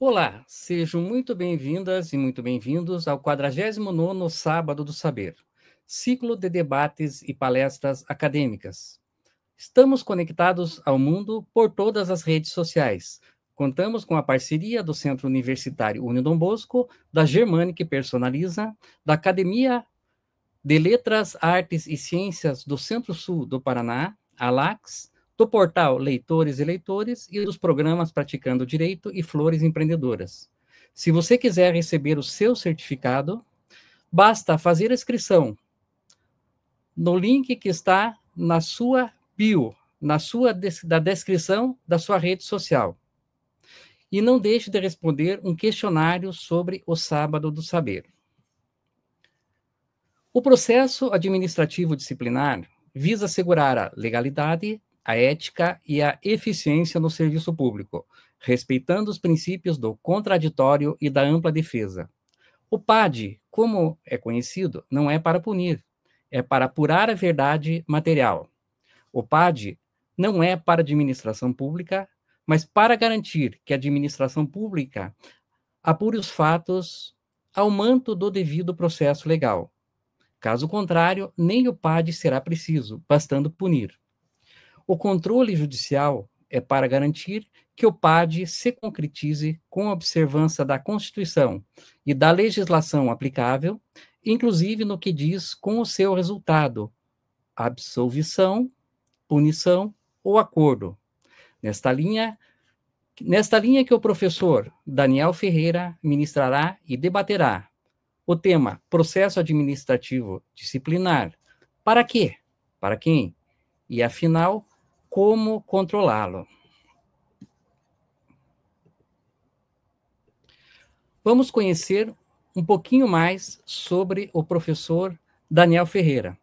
Olá, sejam muito bem-vindas e muito bem-vindos ao 49º Sábado do Saber, ciclo de debates e palestras acadêmicas. Estamos conectados ao mundo por todas as redes sociais. Contamos com a parceria do Centro Universitário União Bosco, da Germânica Personaliza, da Academia de Letras, Artes e Ciências do Centro-Sul do Paraná, ALAX, do portal Leitores e Leitores e dos programas Praticando Direito e Flores Empreendedoras. Se você quiser receber o seu certificado, basta fazer a inscrição no link que está na sua bio, da descrição da sua rede social. E não deixe de responder um questionário sobre o Sábado do Saber. O processo administrativo disciplinar visa assegurar a legalidade, a ética e a eficiência no serviço público, respeitando os princípios do contraditório e da ampla defesa. O PAD, como é conhecido, não é para punir, é para apurar a verdade material. O PAD não é para a administração pública, mas para garantir que a administração pública apure os fatos ao manto do devido processo legal. Caso contrário, nem o PAD será preciso, bastando punir. O controle judicial é para garantir que o PAD se concretize com a observância da Constituição e da legislação aplicável, inclusive no que diz com o seu resultado, absolvição, punição ou acordo. Nesta linha que o professor Daniel Ferreira ministrará e debaterá o tema processo administrativo disciplinar. Para quê? Para quem? E, afinal, como controlá-lo? Vamos conhecer um pouquinho mais sobre o professor Daniel Ferreira.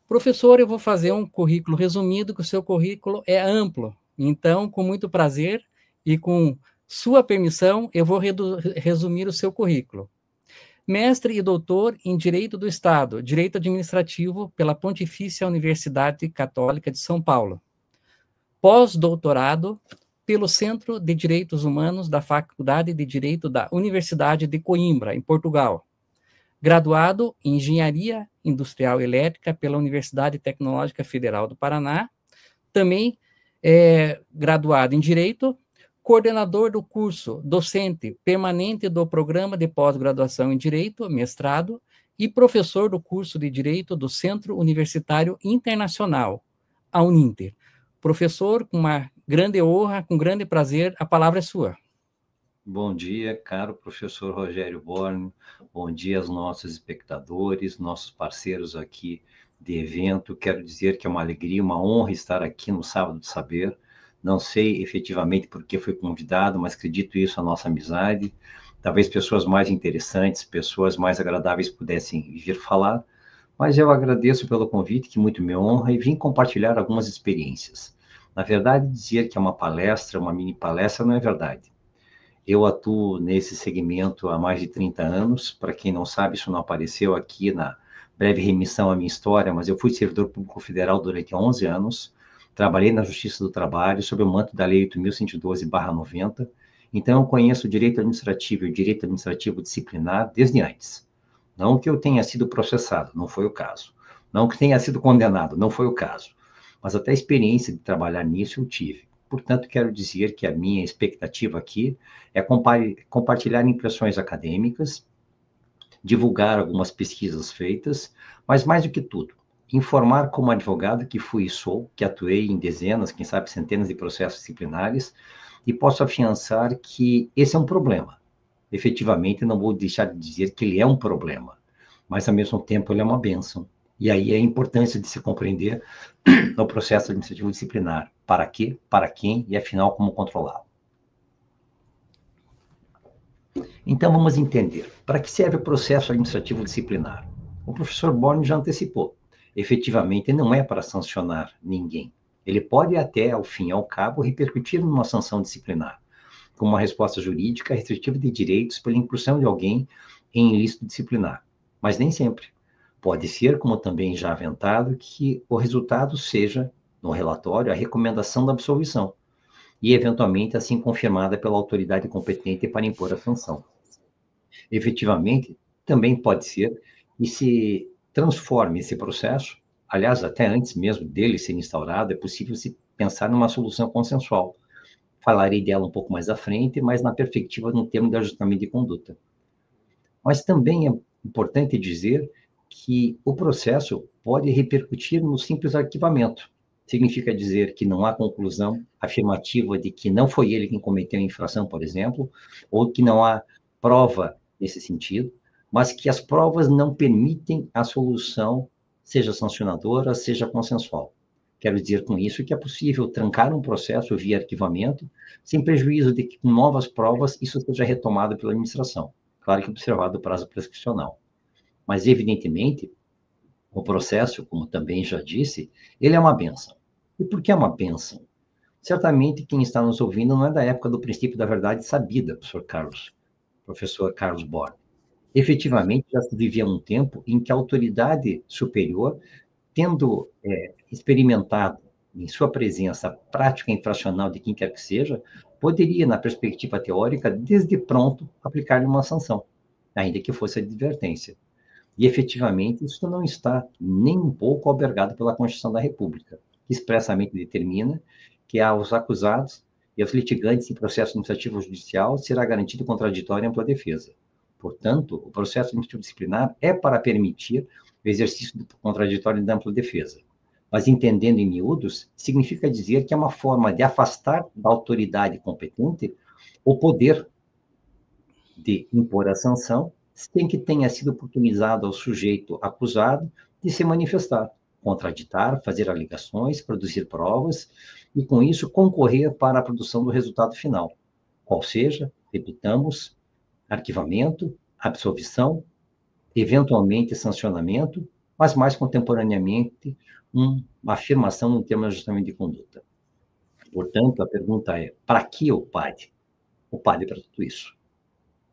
Professor, eu vou fazer um currículo resumido, que o seu currículo é amplo. Então, com muito prazer e com sua permissão, eu vou resumir o seu currículo. Mestre e doutor em Direito do Estado, Direito Administrativo pela Pontifícia Universidade Católica de São Paulo. Pós-doutorado pelo Centro de Direitos Humanos da Faculdade de Direito da Universidade de Coimbra, em Portugal. Graduado em Engenharia Industrial Elétrica pela Universidade Tecnológica Federal do Paraná. Também graduado em Direito, coordenador do curso docente permanente do Programa de Pós-Graduação em Direito, mestrado, e professor do curso de Direito do Centro Universitário Internacional, a Uninter. Professor, com uma grande honra, com grande prazer, a palavra é sua. Bom dia, caro professor Rogério Born, bom dia aos nossos espectadores, nossos parceiros aqui de evento. Quero dizer que é uma alegria, uma honra estar aqui no Sábado do Saber. Não sei efetivamente por que fui convidado, mas acredito isso à nossa amizade. Talvez pessoas mais interessantes, pessoas mais agradáveis pudessem vir falar, mas eu agradeço pelo convite, que muito me honra, e vim compartilhar algumas experiências. Na verdade, dizer que é uma palestra, uma mini palestra, não é verdade. Eu atuo nesse segmento há mais de 30 anos. Para quem não sabe, isso não apareceu aqui na breve remissão à minha história, mas eu fui servidor público federal durante 11 anos. Trabalhei na Justiça do Trabalho, sob o manto da Lei 8.112/90. Então, eu conheço o direito administrativo e o direito administrativo disciplinar desde antes. Não que eu tenha sido processado, não foi o caso. Não que tenha sido condenado, não foi o caso. Mas até a experiência de trabalhar nisso eu tive. Portanto, quero dizer que a minha expectativa aqui é compartilhar impressões acadêmicas, divulgar algumas pesquisas feitas, mas mais do que tudo, informar como advogado que fui e sou, que atuei em dezenas, quem sabe centenas de processos disciplinares, e posso afiançar que esse é um problema. Efetivamente, não vou deixar de dizer que ele é um problema, mas ao mesmo tempo ele é uma bênção. E aí é a importância de se compreender no processo administrativo disciplinar. Para quê, para quem e, afinal, como controlá-lo. Então, vamos entender. Para que serve o processo administrativo disciplinar? O professor Born já antecipou. Efetivamente, não é para sancionar ninguém. Ele pode até, ao fim e ao cabo, repercutir numa sanção disciplinar, como uma resposta jurídica restritiva de direitos pela incursão de alguém em ilícito disciplinar. Mas nem sempre. Pode ser, como também já aventado, que o resultado seja, no relatório, a recomendação da absolvição. e, eventualmente, assim confirmada pela autoridade competente para impor a sanção. Efetivamente, também pode ser que se transforme esse processo, aliás, até antes mesmo dele ser instaurado, é possível se pensar numa solução consensual. Falarei dela um pouco mais à frente, mas na perspectiva de um termo de ajustamento de conduta. Mas também é importante dizer que o processo pode repercutir no simples arquivamento. Significa dizer que não há conclusão afirmativa de que não foi ele quem cometeu a infração, por exemplo, ou que não há prova nesse sentido, mas que as provas não permitem a solução, seja sancionadora, seja consensual. Quero dizer com isso que é possível trancar um processo via arquivamento, sem prejuízo de que, com novas provas, isso seja retomado pela administração. Claro que observado o prazo prescricional. Mas, evidentemente, o processo, como também já disse, ele é uma bênção. E por que é uma bênção? Certamente, quem está nos ouvindo não é da época do princípio da verdade sabida, professor Carlos Borg. Efetivamente, já se vivia um tempo em que a autoridade superior, tendo experimentado em sua presença a prática infracional de quem quer que seja, poderia, na perspectiva teórica, desde pronto, aplicar-lhe uma sanção, ainda que fosse a advertência. E, efetivamente, isso não está nem um pouco albergado pela Constituição da República, que expressamente determina que aos acusados e aos litigantes em processo administrativo judicial será garantido contraditório e ampla defesa. Portanto, o processo administrativo disciplinar é para permitir o exercício do contraditório e da ampla defesa. Mas, entendendo em miúdos, significa dizer que é uma forma de afastar da autoridade competente o poder de impor a sanção sem que tenha sido oportunizado ao sujeito acusado de se manifestar, contraditar, fazer alegações, produzir provas e, com isso, concorrer para a produção do resultado final, qual seja, repitamos, arquivamento, absolvição, eventualmente sancionamento, mas mais contemporaneamente uma afirmação no termo de ajustamento de conduta. Portanto, a pergunta é, para que o PAD? O PAD é para tudo isso.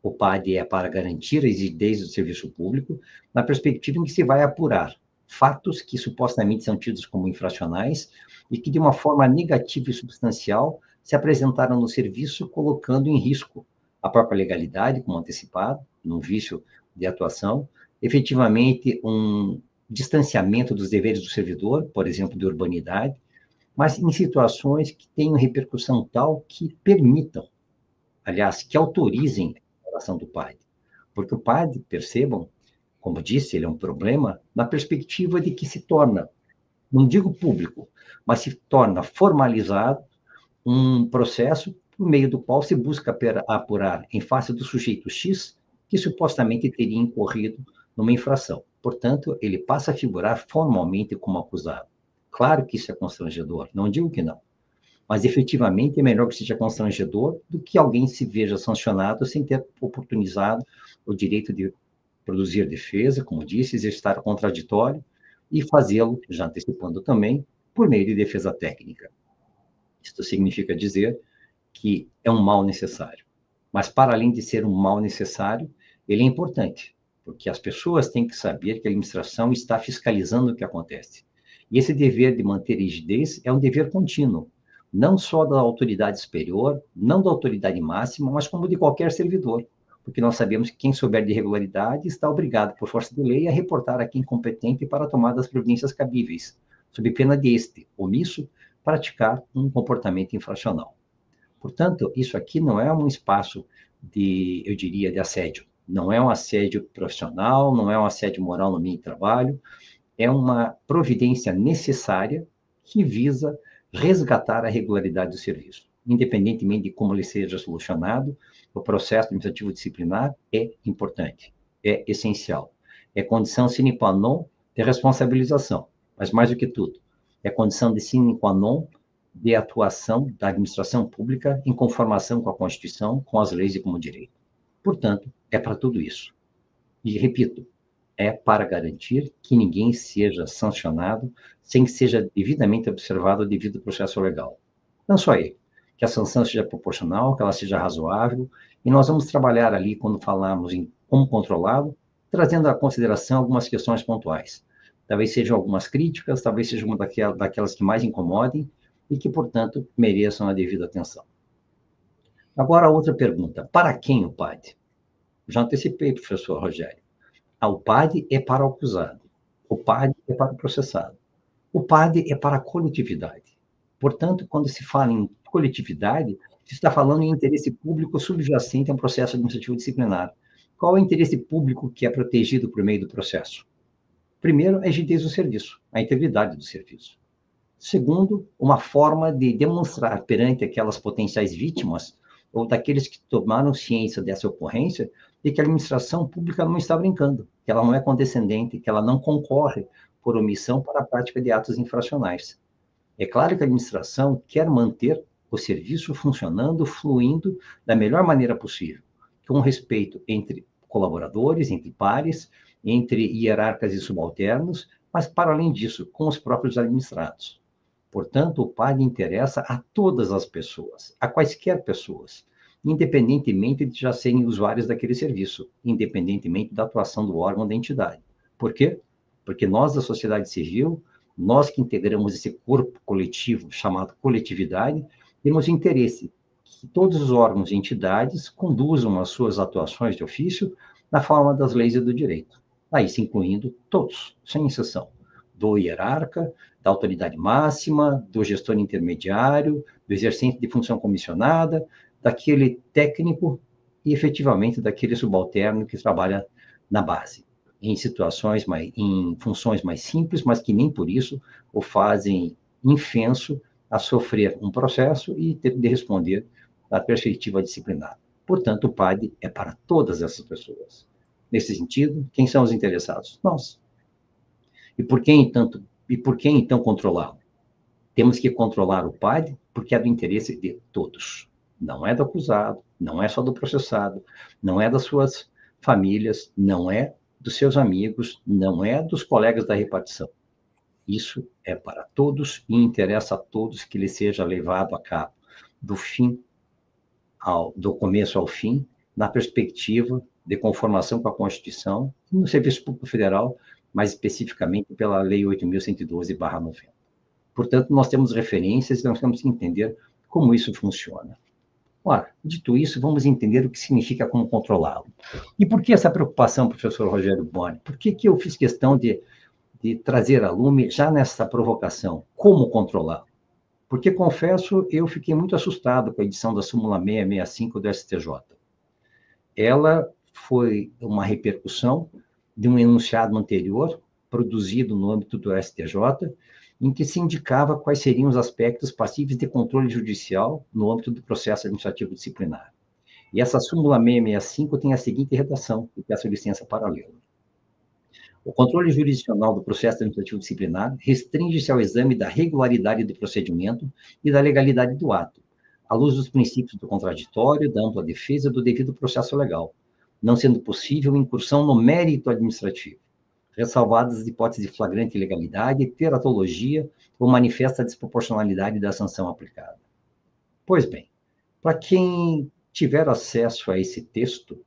O PAD é para garantir a rigidez do serviço público, na perspectiva em que se vai apurar fatos que supostamente são tidos como infracionais e que, de uma forma negativa e substancial, se apresentaram no serviço, colocando em risco a própria legalidade, como antecipado, num vício de atuação, efetivamente um distanciamento dos deveres do servidor, por exemplo, de urbanidade, mas em situações que tenham repercussão tal que permitam, aliás, que autorizem a ação do PAD. Porque o PAD, percebam, como disse, ele é um problema na perspectiva de que se torna, não digo público, mas se torna formalizado um processo por meio do qual se busca apurar em face do sujeito X que supostamente teria incorrido numa infração. Portanto, ele passa a figurar formalmente como acusado. Claro que isso é constrangedor, não digo que não. Mas, efetivamente, é melhor que seja constrangedor do que alguém se veja sancionado sem ter oportunizado o direito de produzir defesa, como disse, exercitar o contraditório e fazê-lo, já antecipando também, por meio de defesa técnica. Isto significa dizer que é um mal necessário. Mas, para além de ser um mal necessário, ele é importante, porque as pessoas têm que saber que a administração está fiscalizando o que acontece. E esse dever de manter rigidez é um dever contínuo, não só da autoridade superior, não da autoridade máxima, mas como de qualquer servidor, porque nós sabemos que quem souber de irregularidade está obrigado, por força de lei, a reportar a quem competente para a tomada das providências cabíveis, sob pena de este, omisso, praticar um comportamento infracional. Portanto, isso aqui não é um espaço de, eu diria, de assédio. Não é um assédio profissional, não é um assédio moral no meio de trabalho, é uma providência necessária que visa resgatar a regularidade do serviço. Independentemente de como ele seja solucionado, o processo administrativo disciplinar é importante, é essencial. É condição sine qua non de responsabilização, mas mais do que tudo, é condição de sine qua non de atuação da administração pública em conformação com a Constituição, com as leis e com o direito. Portanto, é para tudo isso. E, repito, é para garantir que ninguém seja sancionado sem que seja devidamente observado o devido processo legal. Não só ele, que a sanção seja proporcional, que ela seja razoável, e nós vamos trabalhar ali, quando falarmos em como controlá-lo, trazendo à consideração algumas questões pontuais. Talvez sejam algumas críticas, talvez seja uma daquelas que mais incomodem, e que, portanto, mereçam a devida atenção. Agora, a outra pergunta: para quem o PAD? Já antecipei, professor Rogério. O PAD é para o acusado, o PAD é para o processado, o PAD é para a coletividade. Portanto, quando se fala em coletividade, se está falando em interesse público subjacente a um processo administrativo disciplinar. Qual é o interesse público que é protegido por meio do processo? Primeiro, a rigidez do serviço, a integridade do serviço. Segundo, uma forma de demonstrar perante aquelas potenciais vítimas ou daqueles que tomaram ciência dessa ocorrência de que a administração pública não está brincando, que ela não é condescendente, que ela não concorre por omissão para a prática de atos infracionais. É claro que a administração quer manter o serviço funcionando, fluindo da melhor maneira possível, com respeito entre colaboradores, entre pares, entre hierarcas e subalternos, mas, para além disso, com os próprios administrados. Portanto, o PAD interessa a todas as pessoas, a quaisquer pessoas, independentemente de já serem usuários daquele serviço, independentemente da atuação do órgão da entidade. Por quê? Porque nós, da sociedade civil, nós que integramos esse corpo coletivo chamado coletividade, temos interesse que todos os órgãos e entidades conduzam as suas atuações de ofício na forma das leis e do direito. Aí se incluindo todos, sem exceção, do hierarca, da autoridade máxima, do gestor intermediário, do exercente de função comissionada, daquele técnico e, efetivamente, daquele subalterno que trabalha na base, em situações, em funções mais simples, mas que nem por isso o fazem infenso a sofrer um processo e ter de responder da perspectiva disciplinar. Portanto, o PAD é para todas essas pessoas. Nesse sentido, quem são os interessados? Nós. E por que então controlá-lo? Temos que controlar o PAD porque é do interesse de todos. Não é do acusado, não é só do processado, não é das suas famílias, não é dos seus amigos, não é dos colegas da repartição. Isso é para todos e interessa a todos que ele seja levado a cabo do começo ao fim, na perspectiva de conformação com a Constituição e no Serviço Público Federal, mais especificamente pela Lei 8.112/90. Portanto, nós temos referências e nós temos que entender como isso funciona. Ora, dito isso, vamos entender o que significa como controlá-lo. E por que essa preocupação, professor Rogério Boni? Por que eu fiz questão de trazer a lume já nessa provocação? Como controlá-lo? Porque, confesso, eu fiquei muito assustado com a edição da súmula 665 do STJ. Ela foi uma repercussão de um enunciado anterior, produzido no âmbito do STJ, em que se indicava quais seriam os aspectos passíveis de controle judicial no âmbito do processo administrativo disciplinar. E essa súmula 665 tem a seguinte redação, e peço licença para lê-la. O controle jurisdicional do processo administrativo disciplinar restringe-se ao exame da regularidade do procedimento e da legalidade do ato, à luz dos princípios do contraditório, da ampla defesa e do devido processo legal, não sendo possível incursão no mérito administrativo, ressalvadas as hipóteses de flagrante ilegalidade, teratologia ou manifesta desproporcionalidade da sanção aplicada. Pois bem, para quem tiver acesso a esse texto,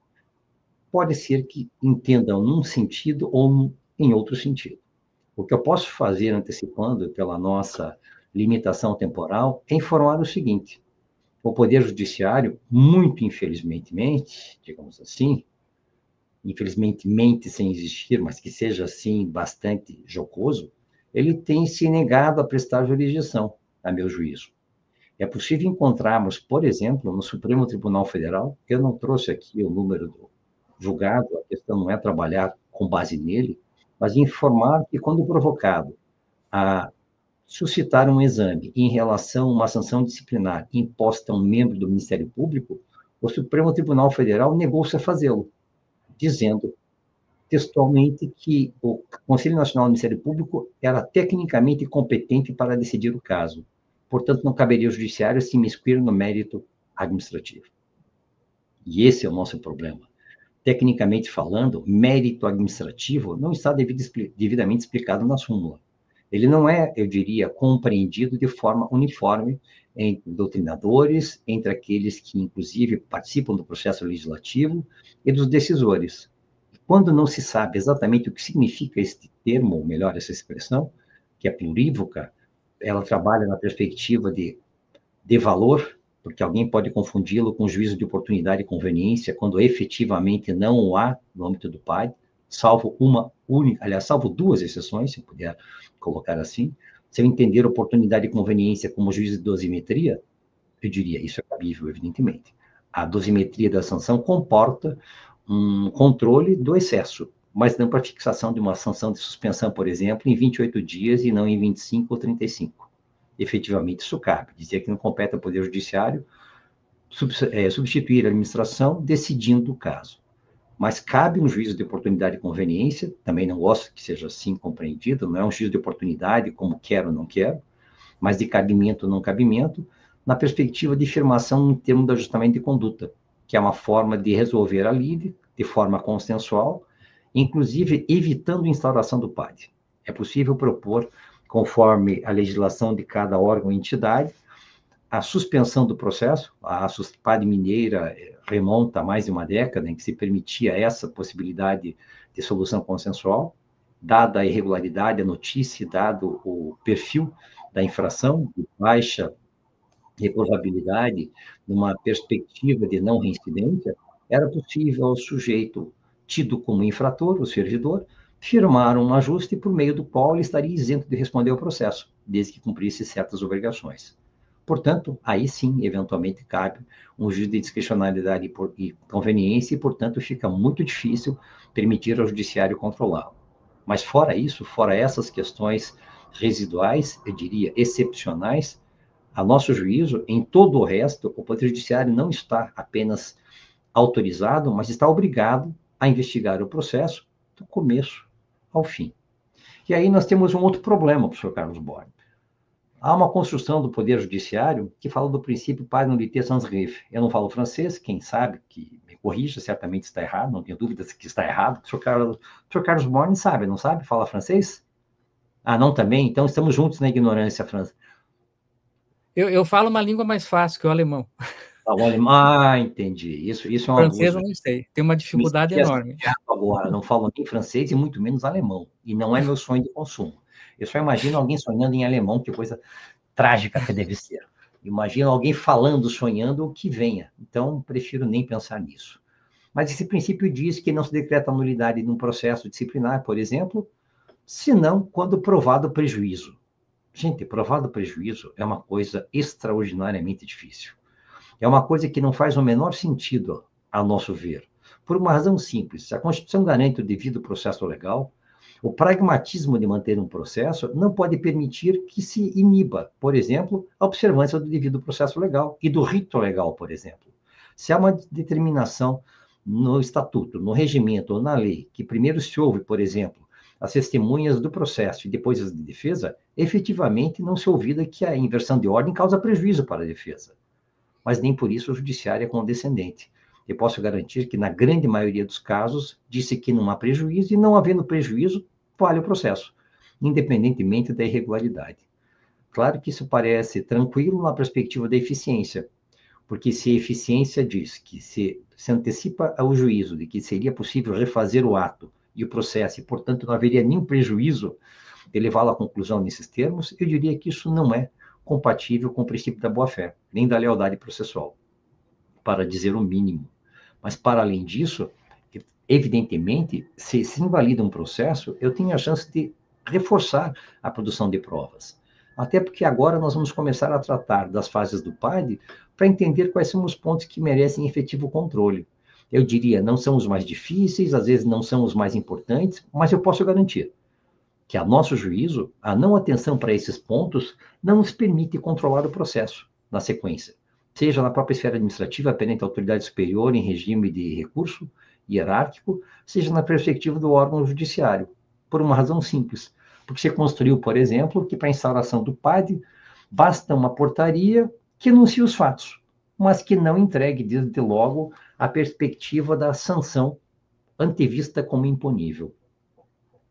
pode ser que entendam num sentido ou em outro sentido. O que eu posso fazer, antecipando pela nossa limitação temporal, é informar o seguinte: o Poder Judiciário, muito infelizmente, digamos assim, infelizmente sem existir, mas que seja assim bastante jocoso, ele tem se negado a prestar jurisdição, a meu juízo. É possível encontrarmos, por exemplo, no Supremo Tribunal Federal, eu não trouxe aqui o número do julgado, a questão não é trabalhar com base nele, mas informar que, quando provocado a suscitar um exame em relação a uma sanção disciplinar imposta a um membro do Ministério Público, o Supremo Tribunal Federal negou-se a fazê-lo, dizendo textualmente que o Conselho Nacional do Ministério Público era tecnicamente competente para decidir o caso. Portanto, não caberia ao Judiciário se imiscuir no mérito administrativo. E esse é o nosso problema. Tecnicamente falando, mérito administrativo não está devidamente explicado na súmula. Ele não é, eu diria, compreendido de forma uniforme entre doutrinadores, entre aqueles que, inclusive, participam do processo legislativo e dos decisores. Quando não se sabe exatamente o que significa este termo, ou melhor, essa expressão, que é plurívoca, ela trabalha na perspectiva de valor, porque alguém pode confundi-lo com juízo de oportunidade e conveniência, quando efetivamente não o há no âmbito do PAD, salvo uma única, aliás, salvo duas exceções, se puder colocar assim. Se eu entender oportunidade e conveniência como juízo de dosimetria, eu diria, isso é cabível, evidentemente. A dosimetria da sanção comporta um controle do excesso, mas não para fixação de uma sanção de suspensão, por exemplo, em 28 dias e não em 25 ou 35. Efetivamente, isso cabe. Dizer que não compete ao Poder Judiciário substituir a administração decidindo o caso. Mas cabe um juízo de oportunidade e conveniência, também não gosto que seja assim compreendido, não é um juízo de oportunidade, como quero ou não quero, mas de cabimento ou não cabimento, na perspectiva de firmação no termo do ajustamento de conduta, que é uma forma de resolver a lide de forma consensual, inclusive evitando a instauração do PAD. É possível propor, conforme a legislação de cada órgão e entidade, a suspensão do processo. A PAD mineira remonta a mais de uma década em que se permitia essa possibilidade de solução consensual, dada a irregularidade, a notícia, dado o perfil da infração, de baixa reprovabilidade, numa perspectiva de não reincidência, era possível ao sujeito tido como infrator, o servidor, firmar um ajuste por meio do qual ele estaria isento de responder ao processo, desde que cumprisse certas obrigações. Portanto, aí sim, eventualmente, cabe um juízo de discricionalidade e conveniência, e, portanto, fica muito difícil permitir ao judiciário controlá-lo. Mas, fora isso, fora essas questões residuais, eu diria excepcionais, a nosso juízo, em todo o resto, o Poder Judiciário não está apenas autorizado, mas está obrigado a investigar o processo do começo ao fim. E aí nós temos um outro problema, professor Carlos Borges. Há uma construção do Poder Judiciário que fala do princípio parité sans greffe. Eu não falo francês, quem sabe que me corrija, certamente está errado, não tenho dúvidas que está errado. O professor Carlos Borges sabe, não sabe? Fala francês? Ah, não também? Então estamos juntos na ignorância, França. Eu falo uma língua mais fácil que o alemão. Entendi. Isso é um francês abuso. Eu não sei, tem uma dificuldade enorme. Agora, não falo nem francês e muito menos alemão. E não é meu sonho de consumo. Eu só imagino alguém sonhando em alemão, que coisa trágica que deve ser. Imagino alguém falando, sonhando o que venha. Então, prefiro nem pensar nisso. Mas esse princípio diz que não se decreta nulidade num processo disciplinar, por exemplo, senão quando provado prejuízo. Gente, provado prejuízo é uma coisa extraordinariamente difícil. É uma coisa que não faz o menor sentido, a nosso ver. Por uma razão simples. Se a Constituição garante o devido processo legal, o pragmatismo de manter um processo não pode permitir que se iniba, por exemplo, a observância do devido processo legal e do rito legal, por exemplo. Se há uma determinação no estatuto, no regimento ou na lei, que primeiro se ouve, por exemplo, as testemunhas do processo e depois as de defesa, efetivamente não se ouvida que a inversão de ordem causa prejuízo para a defesa. Mas nem por isso o judiciário é condescendente. Eu posso garantir que, na grande maioria dos casos, disse que não há prejuízo, e não havendo prejuízo, vale o processo, independentemente da irregularidade. Claro que isso parece tranquilo na perspectiva da eficiência, porque se a eficiência diz que se antecipa ao juízo de que seria possível refazer o ato e o processo, e, portanto, não haveria nenhum prejuízo de levá-lo à conclusão nesses termos, eu diria que isso não é compatível com o princípio da boa-fé, nem da lealdade processual, para dizer o mínimo. Mas, para além disso, evidentemente, se invalida um processo, eu tenho a chance de reforçar a produção de provas. Até porque agora nós vamos começar a tratar das fases do PAD para entender quais são os pontos que merecem efetivo controle. Eu diria, não são os mais difíceis, às vezes não são os mais importantes, mas eu posso garantir que, a nosso juízo, a não atenção para esses pontos não nos permite controlar o processo na sequência, seja na própria esfera administrativa, perante a autoridade superior em regime de recurso hierárquico, seja na perspectiva do órgão judiciário, por uma razão simples, porque se construiu, por exemplo, que para a instauração do PAD basta uma portaria que anuncie os fatos, mas que não entregue, desde logo, a perspectiva da sanção antevista como imponível.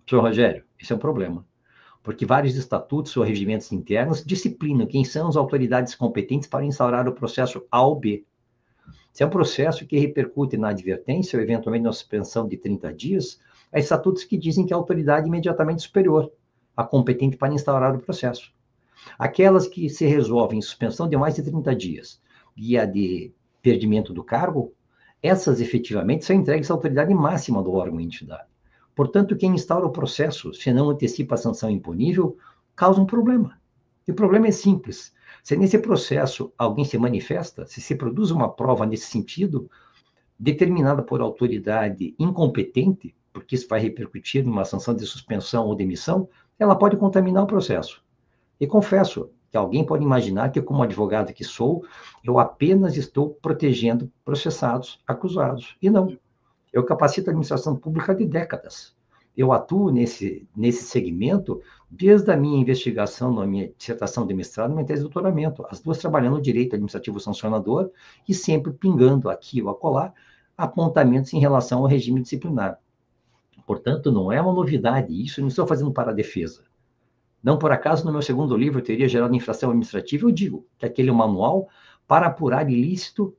Senhor Rogério, esse é um problema, porque vários estatutos ou regimentos internos disciplinam quem são as autoridades competentes para instaurar o processo A ou B. Se é um processo que repercute na advertência ou eventualmente na suspensão de 30 dias, há estatutos que dizem que a autoridade é imediatamente superior, a competente para instaurar o processo. Aquelas que se resolvem em suspensão de mais de 30 dias e a de perdimento do cargo, essas efetivamente são entregues à autoridade máxima do órgão e entidade. Portanto, quem instaura o processo, se não antecipa a sanção imponível, causa um problema. E o problema é simples. Se nesse processo alguém se manifesta, se produz uma prova nesse sentido, determinada por autoridade incompetente, porque isso vai repercutir numa sanção de suspensão ou demissão, ela pode contaminar o processo. E confesso que alguém pode imaginar que, como advogado que sou, eu apenas estou protegendo processados, acusados. E não. Eu capacito a administração pública de décadas. Eu atuo nesse segmento desde a minha investigação, na minha dissertação de mestrado e minha tese de doutoramento, as duas trabalhando no direito administrativo sancionador e sempre pingando aqui ou acolá apontamentos em relação ao regime disciplinar. Portanto, não é uma novidade isso, eu não estou fazendo para a defesa. Não por acaso, no meu segundo livro, Teoria Geral de Infração Administrativa, eu digo que aquele é um manual para apurar ilícito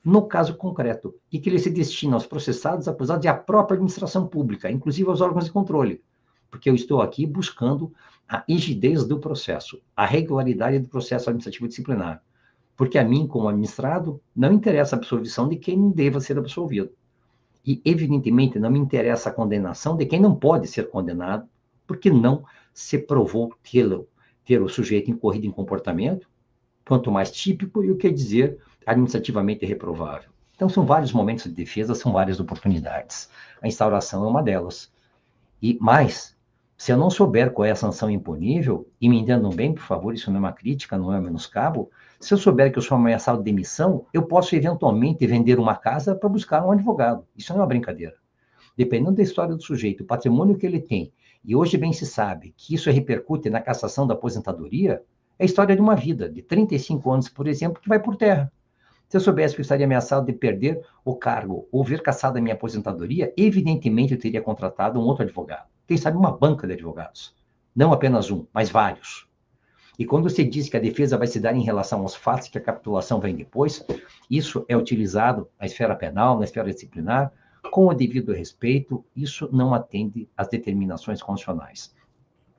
no caso concreto, e que ele se destina aos processados, acusados e à própria administração pública, inclusive aos órgãos de controle, porque eu estou aqui buscando a rigidez do processo, a regularidade do processo administrativo disciplinar, porque a mim, como administrado, não interessa a absolvição de quem não deva ser absolvido. E, evidentemente, não me interessa a condenação de quem não pode ser condenado, porque não se provou ter o sujeito incorrido em comportamento, quanto mais típico, e o que dizer administrativamente reprovável. Então, são vários momentos de defesa, são várias oportunidades. A instauração é uma delas. E mais, se eu não souber qual é a sanção imponível, e me entendam bem, por favor, isso não é uma crítica, não é um menoscabo, se eu souber que eu sou ameaçado de demissão, eu posso eventualmente vender uma casa para buscar um advogado. Isso não é uma brincadeira. Dependendo da história do sujeito, o patrimônio que ele tem, e hoje bem se sabe que isso repercute na cassação da aposentadoria, é a história de uma vida, de 35 anos, por exemplo, que vai por terra. Se eu soubesse que eu estaria ameaçado de perder o cargo ou ver cassada a minha aposentadoria, evidentemente eu teria contratado um outro advogado. Quem sabe uma banca de advogados. Não apenas um, mas vários. E quando você diz que a defesa vai se dar em relação aos fatos que a capitulação vem depois, isso é utilizado na esfera penal, na esfera disciplinar, com o devido respeito, isso não atende às determinações constitucionais.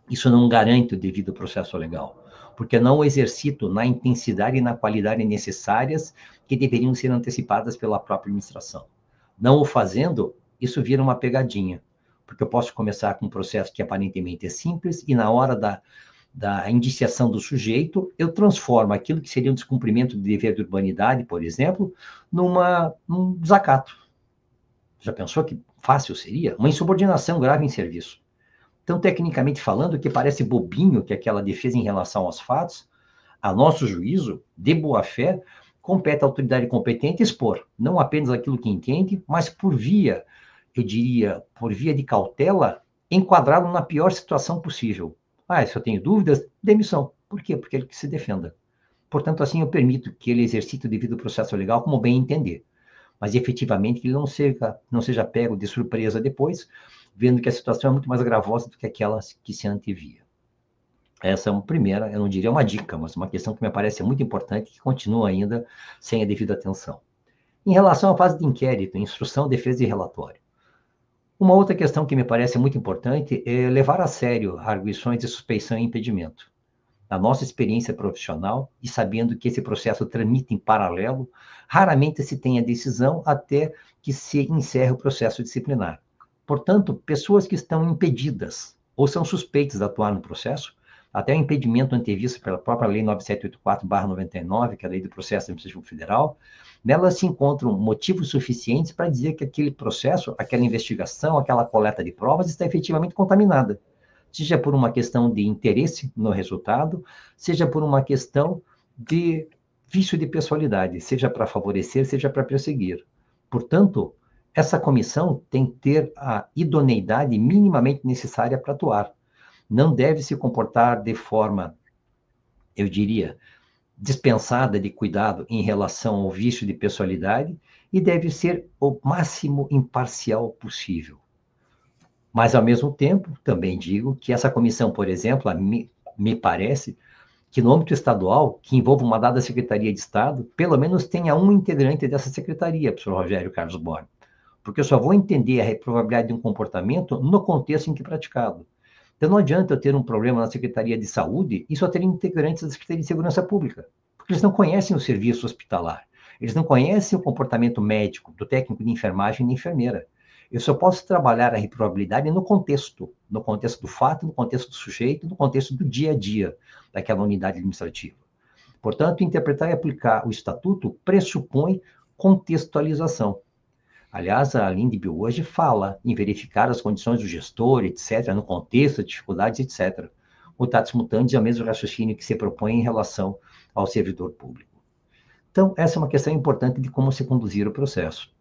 Isso não garante o devido processo legal, porque não o exercito na intensidade e na qualidade necessárias que deveriam ser antecipadas pela própria administração. Não o fazendo, isso vira uma pegadinha, porque eu posso começar com um processo que aparentemente é simples e na hora da indiciação do sujeito, eu transformo aquilo que seria um descumprimento de dever de urbanidade, por exemplo, num desacato. Já pensou que fácil seria? Uma insubordinação grave em serviço. Então, tecnicamente falando, o que parece bobinho que aquela defesa em relação aos fatos, a nosso juízo, de boa-fé, compete à autoridade competente expor, não apenas aquilo que entende, mas por via, eu diria, por via de cautela, enquadrá-lo na pior situação possível. Se eu tenho dúvidas, demissão. Por quê? Porque ele que se defenda. Portanto, assim, eu permito que ele exercite o devido processo legal como bem entender. Mas, efetivamente, que ele não seja pego de surpresa depois, vendo que a situação é muito mais gravosa do que aquela que se antevia. Essa é uma primeira, eu não diria uma dica, mas uma questão que me parece muito importante e que continua ainda sem a devida atenção. Em relação à fase de inquérito, instrução, defesa e relatório. Uma outra questão que me parece muito importante é levar a sério arguições de suspeição e impedimento. Na nossa experiência profissional, e sabendo que esse processo tramita em paralelo, raramente se tem a decisão até que se encerre o processo disciplinar. Portanto, pessoas que estão impedidas ou são suspeitas de atuar no processo, até o impedimento antevisto pela própria Lei 9784/99, que é a Lei do Processo Administrativo Federal, nelas se encontram motivos suficientes para dizer que aquele processo, aquela investigação, aquela coleta de provas está efetivamente contaminada. Seja por uma questão de interesse no resultado, seja por uma questão de vício de pessoalidade, seja para favorecer, seja para perseguir. Portanto, essa comissão tem que ter a idoneidade minimamente necessária para atuar. Não deve se comportar de forma, eu diria, dispensada de cuidado em relação ao vício de pessoalidade e deve ser o máximo imparcial possível. Mas, ao mesmo tempo, também digo que essa comissão, por exemplo, me parece que no âmbito estadual, que envolva uma dada Secretaria de Estado, pelo menos tenha um integrante dessa secretaria, professor Rogério Carlos Borne. Porque eu só vou entender a reprovabilidade de um comportamento no contexto em que praticado. Então não adianta eu ter um problema na Secretaria de Saúde e só ter integrantes da Secretaria de Segurança Pública, porque eles não conhecem o serviço hospitalar, eles não conhecem o comportamento médico do técnico de enfermagem e da enfermeira. Eu só posso trabalhar a reprovabilidade no contexto do fato, no contexto do sujeito, no contexto do dia a dia daquela unidade administrativa. Portanto, interpretar e aplicar o estatuto pressupõe contextualização. Aliás, a Lindbe hoje fala em verificar as condições do gestor, etc., no contexto, dificuldades, etc. Mutatis mutandis é o mesmo raciocínio que se propõe em relação ao servidor público. Então, essa é uma questão importante de como se conduzir o processo.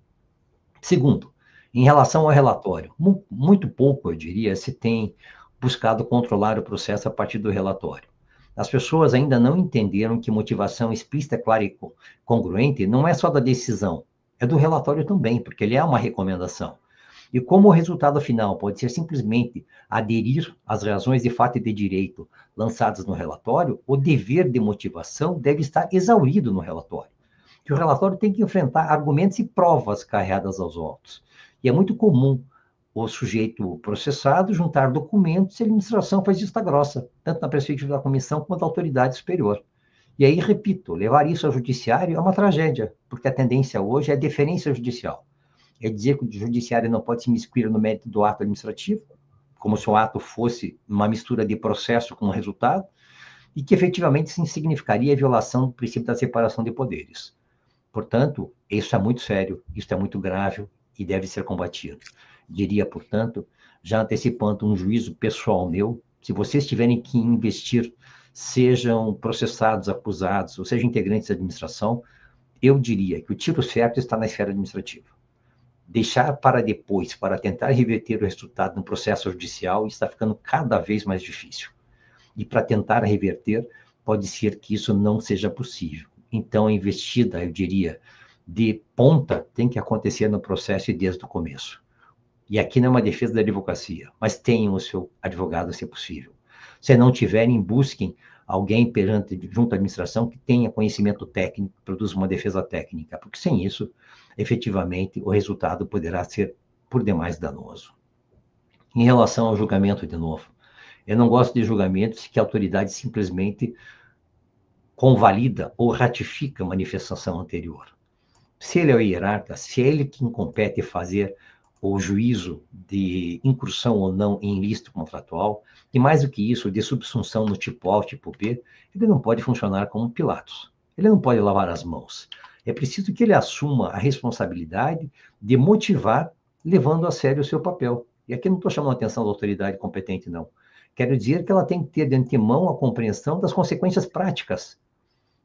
Segundo, em relação ao relatório, muito pouco, eu diria, se tem buscado controlar o processo a partir do relatório. As pessoas ainda não entenderam que motivação explícita, clara e congruente não é só da decisão, é do relatório também, porque ele é uma recomendação. E como o resultado final pode ser simplesmente aderir às razões de fato e de direito lançadas no relatório, o dever de motivação deve estar exaurido no relatório. Que o relatório tem que enfrentar argumentos e provas carregadas aos autos. E é muito comum o sujeito processado juntar documentos e a administração faz vista grossa, tanto na perspectiva da comissão quanto da autoridade superior. E aí, repito, levar isso ao judiciário é uma tragédia, porque a tendência hoje é a deferência judicial. É dizer que o judiciário não pode se imiscuir no mérito do ato administrativo, como se o ato fosse uma mistura de processo com resultado, e que efetivamente isso significaria a violação do princípio da separação de poderes. Portanto, isso é muito sério, isso é muito grave e deve ser combatido. Diria, portanto, já antecipando um juízo pessoal meu, se vocês tiverem que investir, sejam processados, acusados, ou sejam integrantes da administração, eu diria que o tiro certo está na esfera administrativa. Deixar para depois, para tentar reverter o resultado no processo judicial, está ficando cada vez mais difícil. E para tentar reverter, pode ser que isso não seja possível. Então, a investida, eu diria, de ponta, tem que acontecer no processo e desde o começo. E aqui não é uma defesa da advocacia, mas tenham o seu advogado, se possível. Se não tiverem, busquem alguém junto à administração que tenha conhecimento técnico, produza uma defesa técnica, porque sem isso, efetivamente, o resultado poderá ser por demais danoso. Em relação ao julgamento, de novo, eu não gosto de julgamentos que a autoridade simplesmente convalida ou ratifica a manifestação anterior. Se ele é o hierarca, se é ele quem compete fazer o juízo de incursão ou não em ilícito contratual, e mais do que isso, de subsunção no tipo A ou tipo B, ele não pode funcionar como Pilatos. Ele não pode lavar as mãos. É preciso que ele assuma a responsabilidade de motivar, levando a sério o seu papel. E aqui não estou chamando a atenção da autoridade competente, não. Quero dizer que ela tem que ter de antemão a compreensão das consequências práticas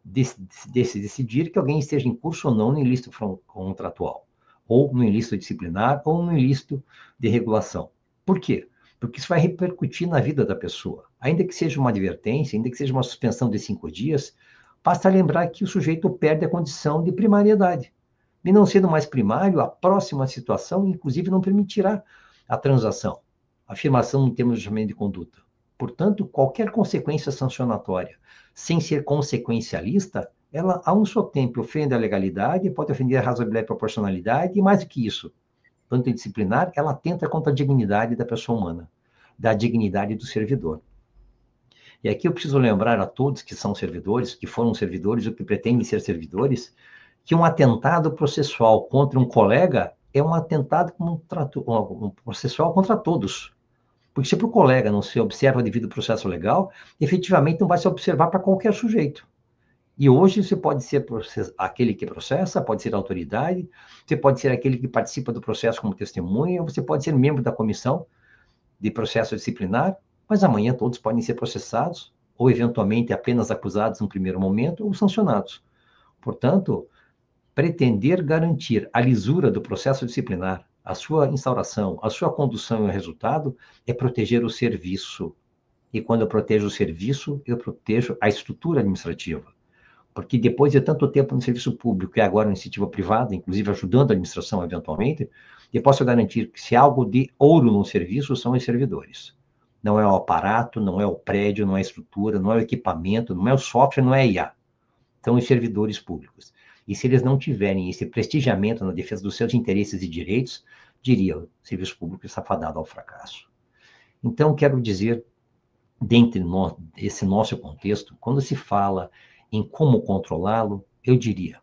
de decidir que alguém esteja em curso ou não no ilícito contratual, ou no ilícito disciplinar, ou no ilícito de regulação. Por quê? Porque isso vai repercutir na vida da pessoa. Ainda que seja uma advertência, ainda que seja uma suspensão de 5 dias, basta lembrar que o sujeito perde a condição de primariedade. E não sendo mais primário, a próxima situação, inclusive, não permitirá a transação, a afirmação em termos de julgamento de conduta. Portanto, qualquer consequência sancionatória, sem ser consequencialista, ela, a um só tempo, ofende a legalidade, pode ofender a razoabilidade e proporcionalidade, e mais do que isso, tanto em disciplinar, ela atenta contra a dignidade da pessoa humana, da dignidade do servidor. E aqui eu preciso lembrar a todos que são servidores, que foram servidores ou que pretendem ser servidores, que um atentado processual contra um colega é um atentado processual contra todos. Porque se para o colega não se observa devido ao processo legal, efetivamente não vai se observar para qualquer sujeito. E hoje você pode ser aquele que processa, pode ser a autoridade, você pode ser aquele que participa do processo como testemunha, você pode ser membro da comissão de processo disciplinar, mas amanhã todos podem ser processados, ou eventualmente apenas acusados no primeiro momento, ou sancionados. Portanto, pretender garantir a lisura do processo disciplinar, a sua instauração, a sua condução e o resultado, é proteger o serviço. E quando eu protejo o serviço, eu protejo a estrutura administrativa. Porque depois de tanto tempo no serviço público e agora na iniciativa privada, inclusive ajudando a administração eventualmente, eu posso garantir que se há algo de ouro no serviço, são os servidores. Não é o aparato, não é o prédio, não é a estrutura, não é o equipamento, não é o software, não é a IA. São os servidores públicos. E se eles não tiverem esse prestigiamento na defesa dos seus interesses e direitos, diria, o serviço público está fadado ao fracasso. Então, quero dizer, dentro desse nosso contexto, quando se fala em como controlá-lo, eu diria,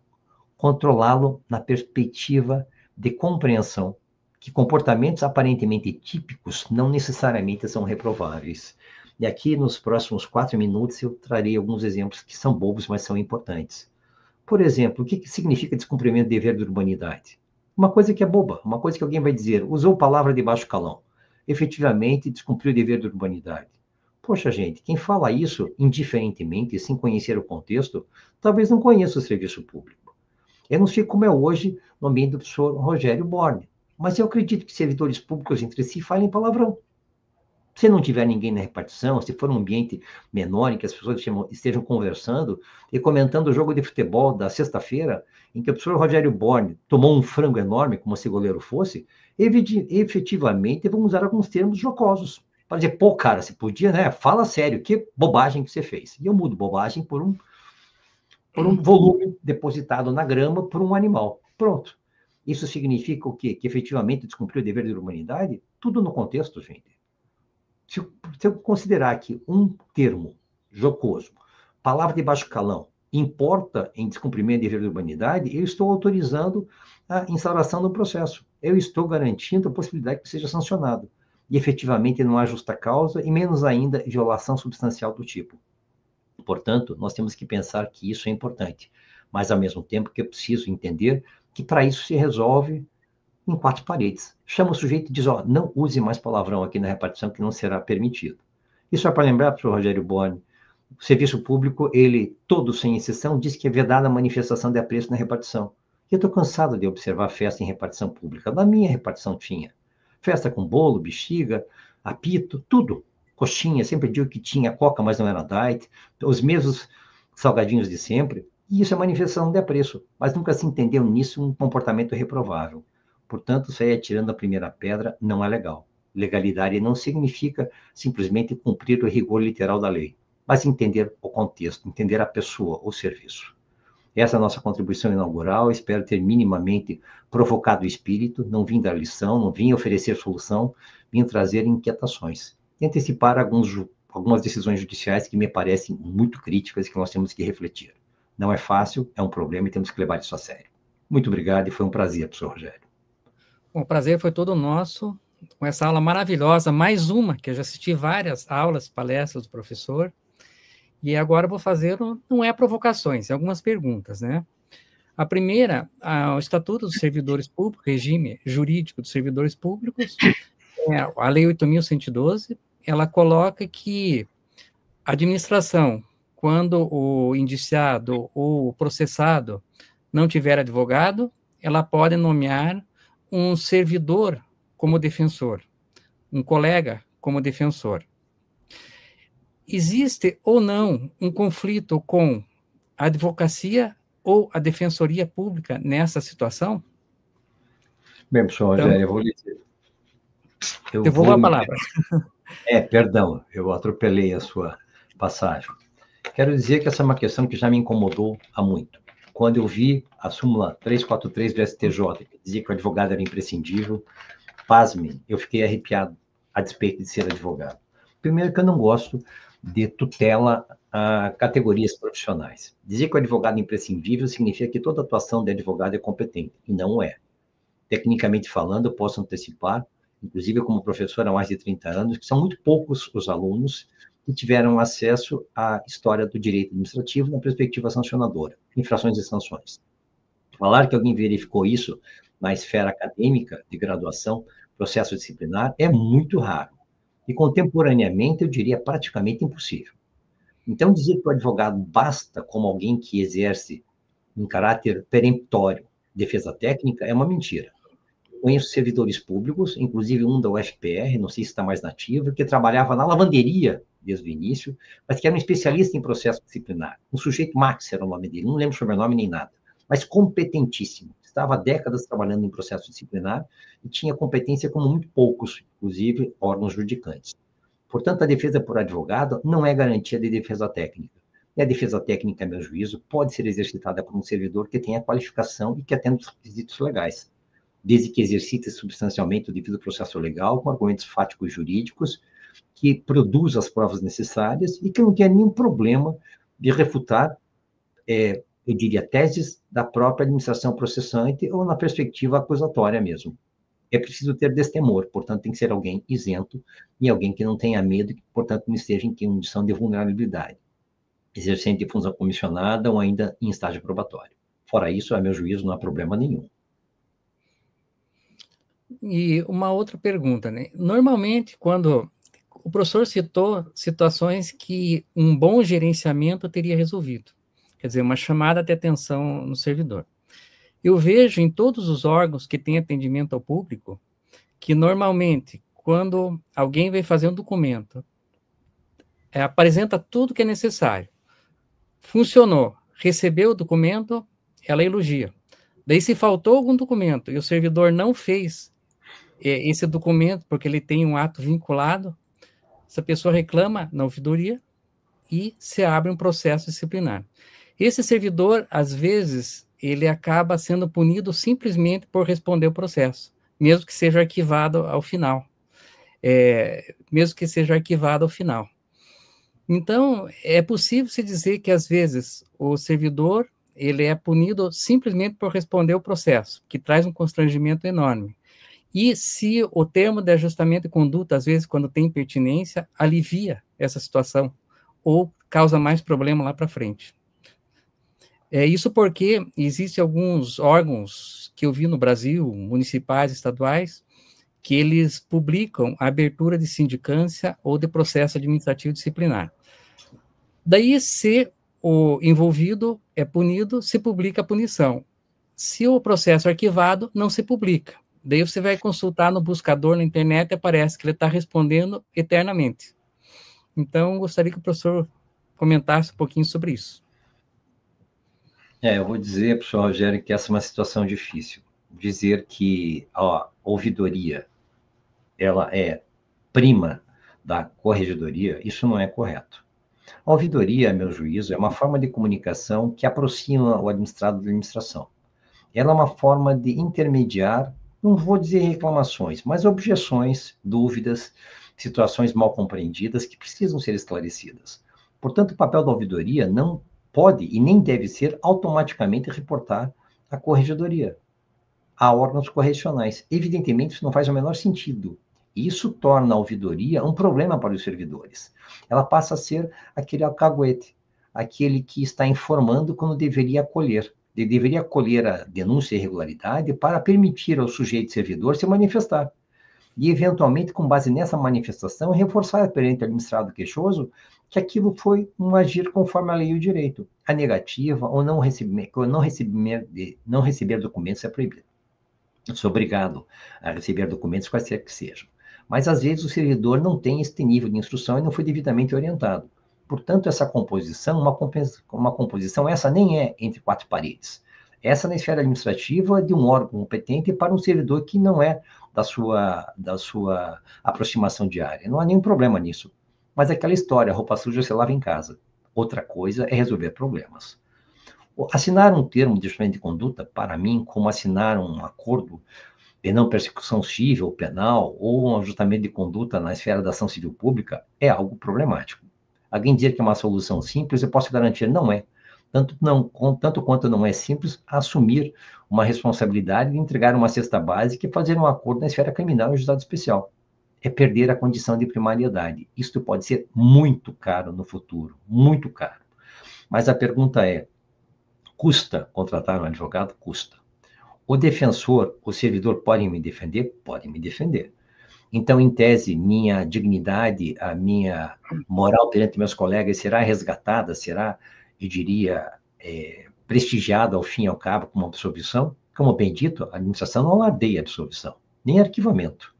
controlá-lo na perspectiva de compreensão que comportamentos aparentemente típicos não necessariamente são reprováveis. E aqui, nos próximos 4 minutos, eu trarei alguns exemplos que são bobos, mas são importantes. Por exemplo, o que significa descumprimento do dever de urbanidade? Uma coisa que é boba, uma coisa que alguém vai dizer, usou palavra de baixo calão. Efetivamente, descumpriu o dever de urbanidade. Poxa, gente, quem fala isso indiferentemente, sem conhecer o contexto, talvez não conheça o serviço público. Eu não sei como é hoje no ambiente do professor Rogério Borne, mas eu acredito que servidores públicos entre si falem palavrão. Se não tiver ninguém na repartição, se for um ambiente menor em que as pessoas estejam conversando e comentando o jogo de futebol da sexta-feira, em que o professor Rogério Borne tomou um frango enorme, como se goleiro fosse, efetivamente vamos usar alguns termos jocosos. Para dizer, pô, cara, você podia, né? Fala sério, que bobagem que você fez. E eu mudo bobagem por um volume depositado na grama por um animal. Pronto. Isso significa o quê? Que efetivamente descumpriu o dever de humanidade? Tudo no contexto, gente. Se eu considerar que um termo jocoso, palavra de baixo calão, importa em descumprimento de dever de humanidade, eu estou autorizando a instauração do processo. Eu estou garantindo a possibilidade que seja sancionado. E efetivamente não há justa causa e menos ainda violação substancial do tipo. Portanto, nós temos que pensar que isso é importante, mas ao mesmo tempo que é preciso entender que para isso se resolve em 4 paredes. Chama o sujeito e diz, ó, não use mais palavrão aqui na repartição que não será permitido. Isso é para lembrar, professor Rogério Borne, o serviço público, ele, todo sem exceção, diz que é vedada a manifestação de apreço na repartição. E eu estou cansado de observar festa em repartição pública. Na minha repartição tinha. Festa com bolo, bexiga, apito, tudo. Coxinha, sempre digo que tinha coca, mas não era diet. Os mesmos salgadinhos de sempre. E isso é manifestação de apreço. Mas nunca se entendeu nisso um comportamento reprovável. Portanto, sair atirando a primeira pedra não é legal. Legalidade não significa simplesmente cumprir o rigor literal da lei, mas entender o contexto, entender a pessoa, o serviço. Essa é a nossa contribuição inaugural, espero ter minimamente provocado o espírito, não vim dar lição, não vim oferecer solução, vim trazer inquietações e antecipar algumas decisões judiciais que me parecem muito críticas e que nós temos que refletir. Não é fácil, é um problema e temos que levar isso a sério. Muito obrigado e foi um prazer, professor Rogério. Bom, o prazer foi todo nosso, com essa aula maravilhosa, mais uma, que eu já assisti várias aulas, palestras do professor, e agora eu vou fazer, não é provocações, é algumas perguntas, né? A primeira, o Estatuto dos Servidores Públicos, regime jurídico dos servidores públicos, a Lei 8.112, ela coloca que a administração, quando o indiciado ou o processado não tiver advogado, ela pode nomear um servidor como defensor, um colega como defensor. Existe ou não um conflito com a advocacia ou a defensoria pública nessa situação? Bem, professor Rogério, eu vou lhe dizer. Devolvo a palavra. Perdão, eu atropelei a sua passagem. Quero dizer que essa é uma questão que já me incomodou há muito. Quando eu vi a súmula 343 do STJ, que dizia que o advogado era imprescindível, pasmem, eu fiquei arrepiado a despeito de ser advogado. Primeiro que eu não gosto de tutela a categorias profissionais. Dizer que o advogado é imprescindível significa que toda atuação de advogado é competente, e não é. Tecnicamente falando, eu posso antecipar, inclusive como professor há mais de 30 anos, que são muito poucos os alunos que tiveram acesso à história do direito administrativo na perspectiva sancionadora, infrações e sanções. Falar que alguém verificou isso na esfera acadêmica de graduação, processo disciplinar, é muito raro. E contemporaneamente, eu diria praticamente impossível. Então, dizer que o advogado basta como alguém que exerce em caráter peremptório defesa técnica é uma mentira. Conheço servidores públicos, inclusive um da UFPR, não sei se está mais nativo, que trabalhava na lavanderia desde o início, mas que era um especialista em processo disciplinar. Um sujeito Max era o nome dele, não lembro o sobrenome nem nada, mas competentíssimo. Estava há décadas trabalhando em processo disciplinar e tinha competência como muito poucos, inclusive órgãos judicantes. Portanto, a defesa por advogado não é garantia de defesa técnica. E a defesa técnica, a meu juízo, pode ser exercitada por um servidor que tenha qualificação e que atenda os requisitos legais, desde que exercite substancialmente o devido processo legal, com argumentos fáticos jurídicos que produz as provas necessárias e que não tenha nenhum problema de refutar, eu diria, teses da própria administração processante ou na perspectiva acusatória mesmo. É preciso ter destemor, portanto, tem que ser alguém isento e alguém que não tenha medo e que, portanto, não esteja em condição de vulnerabilidade, exercendo de função comissionada ou ainda em estágio probatório. Fora isso, a meu juízo, não há problema nenhum. E uma outra pergunta, né? Normalmente, quando o professor citou situações que um bom gerenciamento teria resolvido, quer dizer, uma chamada de atenção no servidor. Eu vejo em todos os órgãos que têm atendimento ao público que, normalmente, quando alguém vem fazer um documento, apresenta tudo que é necessário, funcionou, recebeu o documento, ela elogia. Daí, se faltou algum documento e o servidor não fez esse documento, porque ele tem um ato vinculado, essa pessoa reclama na ouvidoria e se abre um processo disciplinar. Esse servidor, às vezes, ele acaba sendo punido simplesmente por responder o processo, mesmo que seja arquivado ao final. Então, é possível se dizer que, às vezes, o servidor ele é punido simplesmente por responder o processo, que traz um constrangimento enorme. E se o termo de ajustamento de conduta, às vezes, quando tem pertinência, alivia essa situação ou causa mais problema lá para frente. Isso porque existem alguns órgãos que eu vi no Brasil, municipais, estaduais, que eles publicam a abertura de sindicância ou de processo administrativo disciplinar. Daí, se o envolvido é punido, se publica a punição. Se o processo é arquivado, não se publica. Daí você vai consultar no buscador na internet e aparece que ele está respondendo eternamente. Então, gostaria que o professor comentasse um pouquinho sobre isso. Eu vou dizer, professor Rogério, que essa é uma situação difícil. Dizer que a ouvidoria ela é prima da corregedoria, isso não é correto. A ouvidoria, a meu juízo, é uma forma de comunicação que aproxima o administrado da administração. Ela é uma forma de intermediar, não vou dizer reclamações, mas objeções, dúvidas, situações mal compreendidas que precisam ser esclarecidas. Portanto, o papel da ouvidoria não pode e nem deve ser automaticamente reportar à corregedoria, a órgãos correcionais. Evidentemente, isso não faz o menor sentido. Isso torna a ouvidoria um problema para os servidores. Ela passa a ser aquele alcaguete, aquele que está informando quando deveria acolher. Deveria acolher a denúncia de irregularidade para permitir ao sujeito servidor se manifestar. E, eventualmente, com base nessa manifestação, reforçar perante o administrado queixoso que aquilo foi um agir conforme a lei e o direito. A negativa ou não receber documentos é proibido. Eu sou obrigado a receber documentos quaisquer que sejam. Mas, às vezes, o servidor não tem este nível de instrução e não foi devidamente orientado. Portanto, essa composição, uma composição, essa nem é entre quatro paredes. Essa na esfera administrativa de um órgão competente para um servidor que não é da sua aproximação diária. Não há nenhum problema nisso. Mas aquela história, roupa suja se lava em casa. Outra coisa é resolver problemas. Assinar um termo de ajustamento de conduta, para mim, como assinar um acordo de não persecução civil ou penal, ou um ajustamento de conduta na esfera da ação civil pública, é algo problemático. Alguém dizer que é uma solução simples, eu posso garantir, não é. Tanto quanto não é simples assumir uma responsabilidade de entregar uma cesta básica e fazer um acordo na esfera criminal e juizado especial. É perder a condição de primariedade. Isto pode ser muito caro no futuro, muito caro. Mas a pergunta é, custa contratar um advogado? Custa. O defensor, o servidor podem me defender? Podem me defender. Então, em tese, minha dignidade, a minha moral perante meus colegas será resgatada, será, eu diria, prestigiada ao fim e ao cabo com uma absolvição? Como bem dito, a administração não ladeia absolvição, nem arquivamento.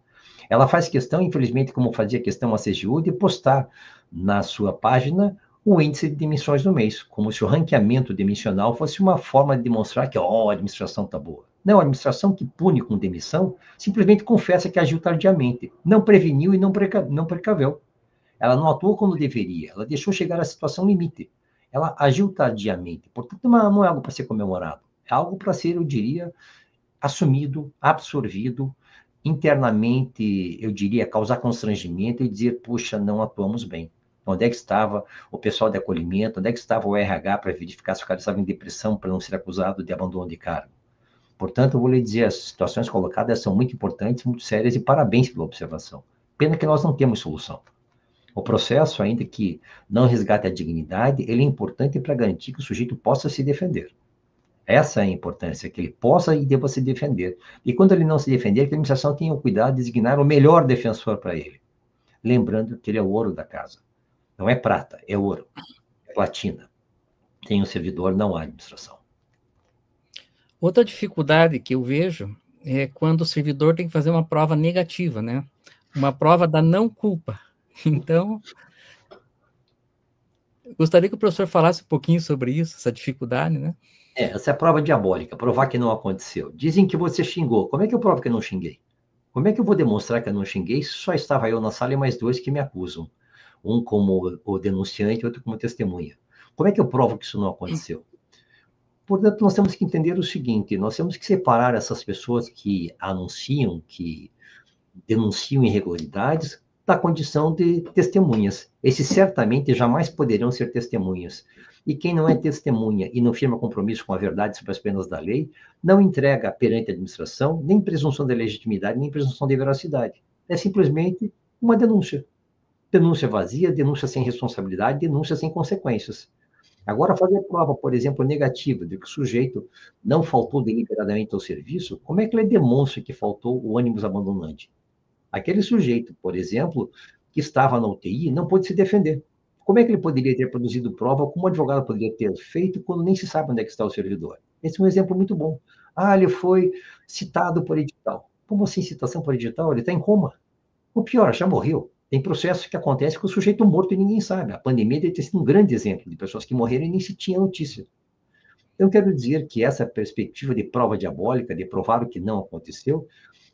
Ela faz questão, infelizmente, como fazia questão a CGU, de postar na sua página o índice de demissões do mês, como se o ranqueamento demissional fosse uma forma de demonstrar que, a administração está boa. Não, a administração que pune com demissão simplesmente confessa que agiu tardiamente, não preveniu e não precaveu. Ela não atuou como deveria, ela deixou chegar à situação limite. Ela agiu tardiamente, portanto, não é algo para ser comemorado, é algo para ser, eu diria, assumido, absorvido, internamente, eu diria, causar constrangimento e dizer, puxa, não atuamos bem. Onde é que estava o pessoal de acolhimento? Onde é que estava o RH para verificar se o cara estava em depressão para não ser acusado de abandono de cargo? Portanto, eu vou lhe dizer, as situações colocadas são muito importantes, muito sérias, e parabéns pela observação. Pena que nós não temos solução. O processo, ainda que não resgate a dignidade, ele é importante para garantir que o sujeito possa se defender. Essa é a importância, que ele possa e deva se defender. E quando ele não se defender, que a administração tenha o cuidado de designar o melhor defensor para ele. Lembrando que ele é o ouro da casa. Não é prata, é ouro, é platina. Tem um servidor, não há administração. Outra dificuldade que eu vejo é quando o servidor tem que fazer uma prova negativa, né? Uma prova da não culpa. Então, gostaria que o professor falasse um pouquinho sobre isso, essa dificuldade, né? Essa é a prova diabólica, provar que não aconteceu. Dizem que você xingou. Como é que eu provo que eu não xinguei? Como é que eu vou demonstrar que eu não xinguei se só estava eu na sala e mais dois que me acusam? Um como o denunciante e outro como testemunha. Como é que eu provo que isso não aconteceu? Portanto, nós temos que entender o seguinte, nós temos que separar essas pessoas que anunciam, que denunciam irregularidades, da condição de testemunhas. Esses certamente jamais poderão ser testemunhas. E quem não é testemunha e não firma compromisso com a verdade sobre as penas da lei, não entrega perante a administração nem presunção de legitimidade, nem presunção de veracidade. É simplesmente uma denúncia. Denúncia vazia, denúncia sem responsabilidade, denúncia sem consequências. Agora, fazer prova, por exemplo, negativa de que o sujeito não faltou deliberadamente ao serviço, como é que ele demonstra que faltou o ânimos abandonante? Aquele sujeito, por exemplo, que estava na UTI, não pôde se defender. Como é que ele poderia ter produzido prova, como o advogado poderia ter feito, quando nem se sabe onde é que está o servidor? Esse é um exemplo muito bom. Ah, ele foi citado por edital. Como assim citação por edital? Ele está em coma. O pior, já morreu. Tem processos que acontecem com o sujeito morto e ninguém sabe. A pandemia deve ter sido um grande exemplo de pessoas que morreram e nem se tinha notícia. Eu quero dizer que essa perspectiva de prova diabólica, de provar o que não aconteceu,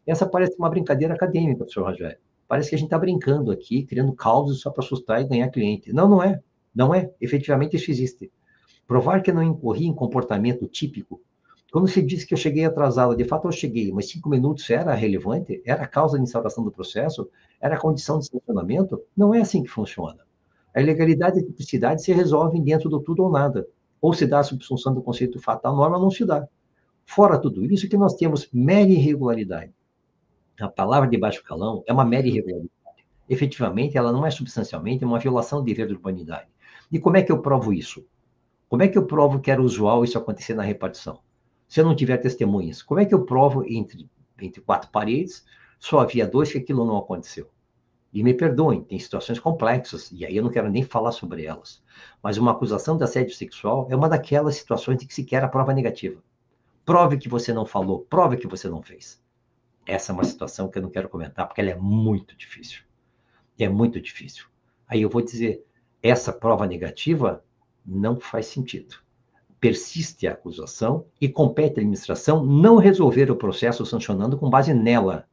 essa parece uma brincadeira acadêmica, professor Rogério. Parece que a gente está brincando aqui, criando causas só para assustar e ganhar cliente. Não, não é. Não é. Efetivamente isso existe. Provar que eu não incorri em comportamento típico. Quando se diz que eu cheguei atrasado, de fato eu cheguei, mas 5 minutos era relevante? Era a causa de instauração do processo? Era a condição de sancionamento? Não é assim que funciona. A ilegalidade e a tipicidade se resolvem dentro do tudo ou nada. Ou se dá a subsunção do conceito fatal, norma não se dá. Fora tudo isso, que nós temos mera irregularidade. A palavra de baixo calão é uma mera irregularidade. Efetivamente, ela não é substancialmente uma violação do dever de urbanidade. E como é que eu provo isso? Como é que eu provo que era usual isso acontecer na repartição? Se eu não tiver testemunhas, como é que eu provo entre quatro paredes, só havia dois que aquilo não aconteceu? E me perdoem, tem situações complexas, e aí eu não quero nem falar sobre elas. Mas uma acusação de assédio sexual é uma daquelas situações em que se quer a prova negativa. Prove que você não falou, prove que você não fez. Essa é uma situação que eu não quero comentar, porque ela é muito difícil. É muito difícil. Aí eu vou dizer, essa prova negativa não faz sentido. Persiste a acusação e compete à administração não resolver o processo sancionando com base nela,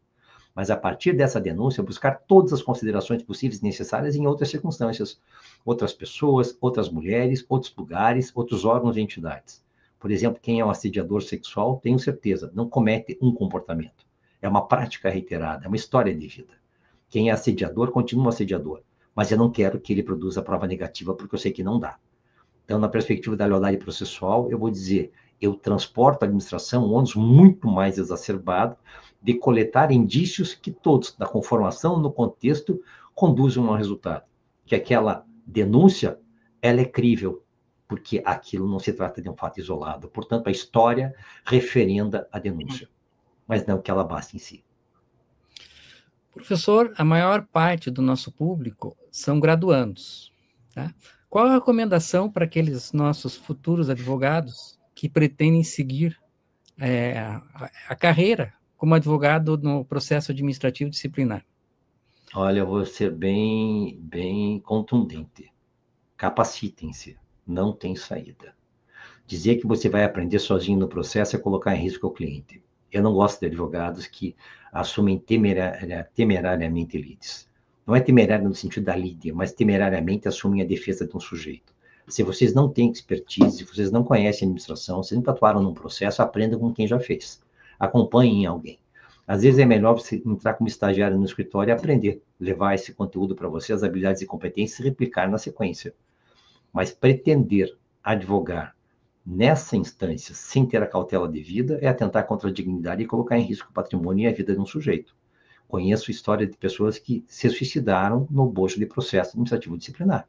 mas a partir dessa denúncia buscar todas as considerações possíveis e necessárias em outras circunstâncias, outras pessoas, outras mulheres, outros lugares, outros órgãos e entidades. Por exemplo, quem é um assediador sexual, tenho certeza, não comete um comportamento. É uma prática reiterada, é uma história de vida. Quem é assediador, continua assediador. Mas eu não quero que ele produza prova negativa, porque eu sei que não dá. Então, na perspectiva da lealdade processual, eu vou dizer, eu transporto a administração um ônus muito mais exacerbado de coletar indícios que todos, na conformação, no contexto, conduzam a um resultado. Que aquela denúncia, ela é crível, porque aquilo não se trata de um fato isolado. Portanto, a história referenda a denúncia, mas não que ela basta em si. Professor, a maior parte do nosso público são graduandos, tá? Qual a recomendação para aqueles nossos futuros advogados que pretendem seguir a carreira como advogado no processo administrativo disciplinar? Olha, eu vou ser bem contundente. Capacitem-se, não tem saída. Dizer que você vai aprender sozinho no processo é colocar em risco o cliente. Eu não gosto de advogados que assumem temerariamente lides. Não é temerário no sentido da lide, mas temerariamente assumem a defesa de um sujeito. Se vocês não têm expertise, se vocês não conhecem a administração, se nunca atuaram num processo, aprendam com quem já fez. Acompanhem alguém. Às vezes é melhor você entrar como estagiário no escritório e aprender, levar esse conteúdo para você, as habilidades e competências e replicar na sequência. Mas pretender advogar nessa instância, sem ter a cautela devida, é atentar contra a dignidade e colocar em risco o patrimônio e a vida de um sujeito. Conheço história de pessoas que se suicidaram no bojo de processo administrativo disciplinar.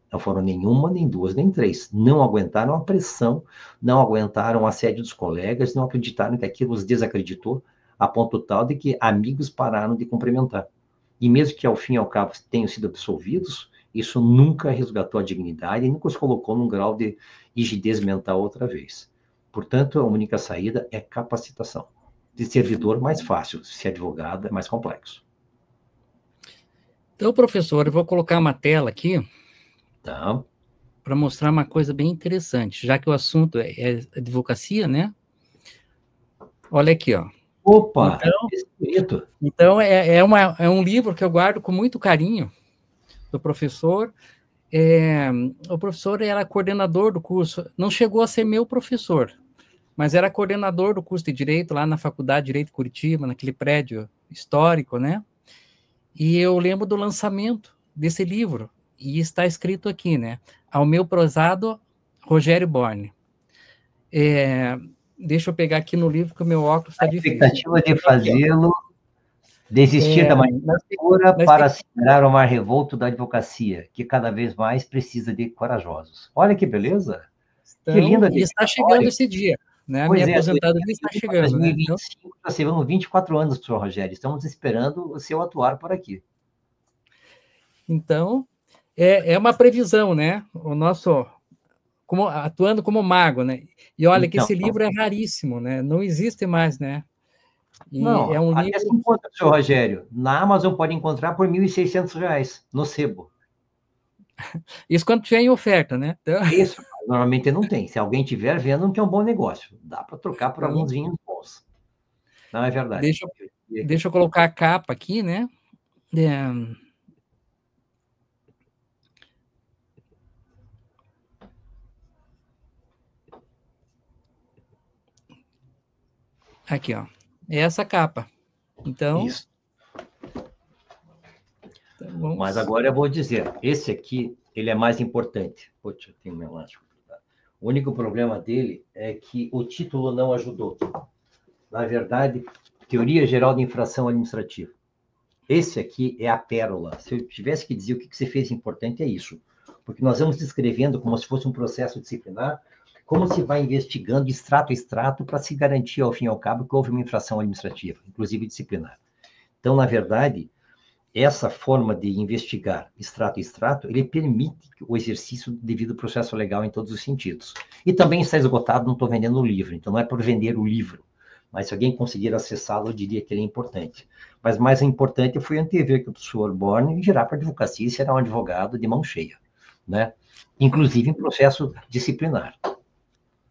Não foram nenhuma, nem duas, nem três. Não aguentaram a pressão, não aguentaram o assédio dos colegas, não acreditaram que aquilo os desacreditou, a ponto tal de que amigos pararam de cumprimentar. E mesmo que, ao fim e ao cabo, tenham sido absolvidos, isso nunca resgatou a dignidade e nunca os colocou num grau de rigidez mental outra vez. Portanto, a única saída é capacitação. De servidor, mais fácil. Se advogado, é mais complexo. Então, professor, eu vou colocar uma tela aqui Tá. para mostrar uma coisa bem interessante, já que o assunto é advocacia, né? Olha aqui, ó. Opa, então, então é um livro que eu guardo com muito carinho do professor. O professor era coordenador do curso, não chegou a ser meu professor, mas era coordenador do curso de Direito lá na Faculdade de Direito Curitiba, naquele prédio histórico, né? E eu lembro do lançamento desse livro, e está escrito aqui, né? Ao meu prezado Rogério Borni. Deixa eu pegar aqui no livro, que o meu óculos está difícil. A expectativa de fazê-lo desistir da magistratura para acelerar o mar revolto da advocacia, que cada vez mais precisa de corajosos. Olha que beleza! Então, que linda. E está chegando esse dia, né? A minha aposentadoria está chegando. 2025, né? Está chegando 24 anos, professor Rogério. Estamos esperando o seu atuar por aqui. Então, é uma previsão, né? O nosso... atuando como mago, né? E olha que esse livro é raríssimo, né? Não existe mais, né? E não, é um livro... se encontra, senhor Rogério. Na Amazon pode encontrar por R$ 1.600, no sebo. Isso quando tiver em oferta, né? Então... Isso, normalmente não tem. Se alguém tiver vendo, não tem um bom negócio. Dá para trocar por alguns vinhos bons. Não, é verdade. Deixa eu colocar a capa aqui, né? Aqui, ó. É essa capa. Então... Isso. Então, mas agora eu vou dizer, esse aqui, ele é mais importante. Poxa, tem um elástico. O único problema dele é que o título não ajudou. Na verdade, Teoria Geral de Infração Administrativa. Esse aqui é a pérola. Se eu tivesse que dizer o que você fez importante, é isso. Porque nós vamos descrevendo como se fosse um processo disciplinar, como se vai investigando extrato a extrato para se garantir, ao fim e ao cabo, que houve uma infração administrativa, inclusive disciplinar. Então, na verdade, essa forma de investigar extrato a extrato, ele permite o exercício do devido processo legal em todos os sentidos. E também está esgotado, não estou vendendo o livro, então não é por vender o livro, mas se alguém conseguir acessá-lo, eu diria que ele é importante. Mas mais importante foi antever que o professor Borni girar para a advocacia e será um advogado de mão cheia, né? Inclusive em processo disciplinar.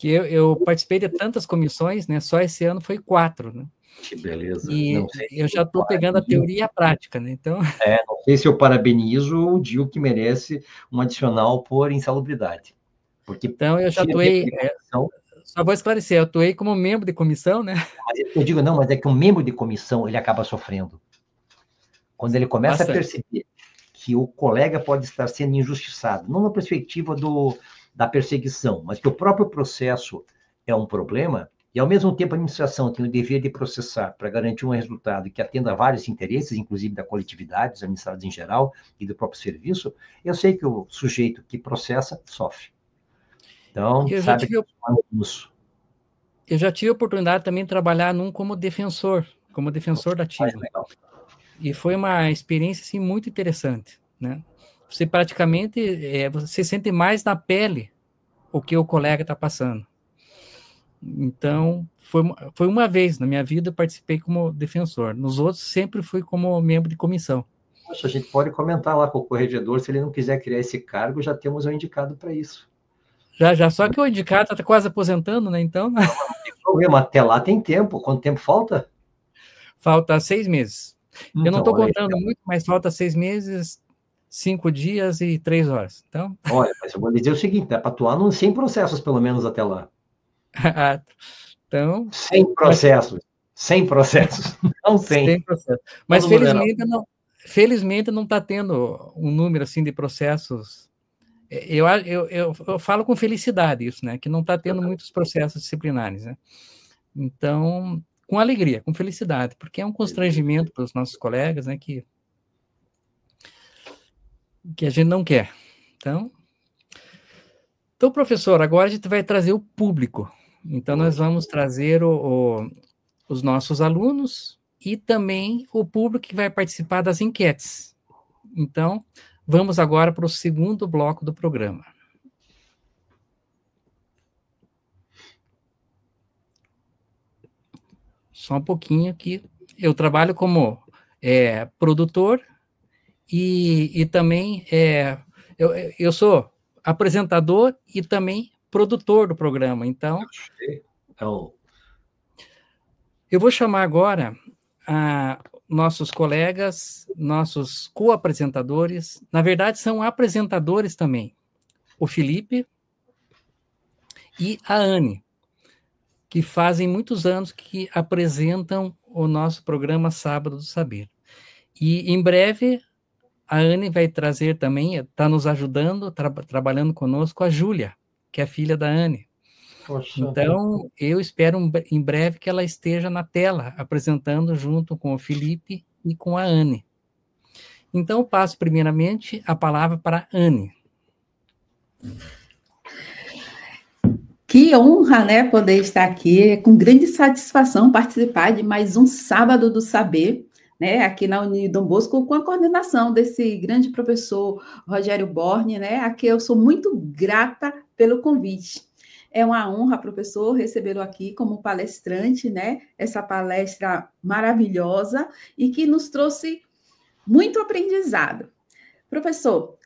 Que eu participei de tantas comissões, né? Só esse ano foi 4, né? Que beleza. E eu já estou pegando a teoria e a prática, né? Então... não sei se eu parabenizo ou digo que merece um adicional por insalubridade. Porque então, eu já atuei... só vou esclarecer, eu atuei como membro de comissão, né? Mas eu digo, não, mas é que um membro de comissão, ele acaba sofrendo. Quando ele começa a perceber que o colega pode estar sendo injustiçado, não na perspectiva da perseguição, mas que o próprio processo é um problema, e, ao mesmo tempo, a administração tem o dever de processar para garantir um resultado que atenda a vários interesses, inclusive da coletividade, dos administrados em geral e do próprio serviço, eu sei que o sujeito que processa sofre. Então, eu já tive a oportunidade também de trabalhar como defensor da ativa. E foi uma experiência, assim, muito interessante, né? Você praticamente, você sente mais na pele o que o colega está passando. Então, foi uma vez na minha vida eu participei como defensor. Nos outros, sempre fui como membro de comissão. Poxa, a gente pode comentar lá com o corregedor, se ele não quiser criar esse cargo, já temos um indicado para isso. Já, só que o indicado está quase aposentando, né? Então... Não tem problema, até lá tem tempo. Quanto tempo falta? Falta 6 meses. Então, eu não estou contando muito, mas falta 6 meses, 5 dias e 3 horas. Então... Olha, mas eu vou dizer o seguinte, é para atuar sem processos, pelo menos até lá. Então... 100 processos. 100 processos, não 100. 100 processos. Mas felizmente não está tendo um número assim de processos. Eu falo com felicidade isso, né? Que não está tendo muitos processos disciplinares, né? Então, com alegria, com felicidade, porque é um constrangimento para os nossos colegas, né? Que a gente não quer. Então, professor, agora a gente vai trazer o público. Então, nós vamos trazer os nossos alunos e também o público que vai participar das enquetes. Então, vamos agora para o segundo bloco do programa. Só um pouquinho que eu trabalho como produtor e também eu sou apresentador e também produtor do programa. Então, eu vou chamar agora nossos colegas, nossos co-apresentadores, na verdade são apresentadores também, o Felipe e a Anne, que fazem muitos anos que apresentam o nosso programa Sábado do Saber. E em breve a Anne vai trazer também, está nos ajudando, trabalhando conosco, a Júlia, que é filha da Anne. Poxa. Então, eu espero em breve que ela esteja na tela, apresentando junto com o Felipe e com a Anne. Então, passo primeiramente a palavra para a Anne. Que honra, né, poder estar aqui, com grande satisfação participar de mais um Sábado do Saber, né, aqui na Unidom Bosco, com a coordenação desse grande professor Rogério Borni, né, a quem eu sou muito grata pelo convite. É uma honra, professor, recebê-lo aqui como palestrante, né, essa palestra maravilhosa e que nos trouxe muito aprendizado. Professor,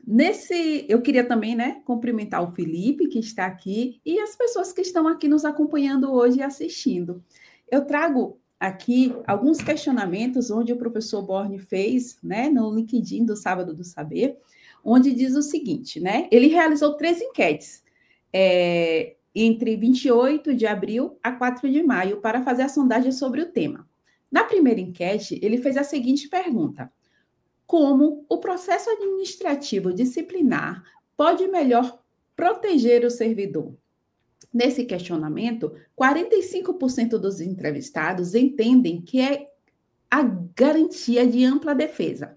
eu queria também, né, cumprimentar o Felipe, que está aqui, e as pessoas que estão aqui nos acompanhando hoje e assistindo. Eu trago aqui alguns questionamentos onde o professor Borni fez, né, no LinkedIn do Sábado do Saber, onde diz o seguinte, né, ele realizou 3 enquetes, entre 28 de abril a 4 de maio, para fazer a sondagem sobre o tema. Na primeira enquete, ele fez a seguinte pergunta: como o processo administrativo disciplinar pode melhor proteger o servidor? Nesse questionamento, 45% dos entrevistados entendem que é a garantia de ampla defesa,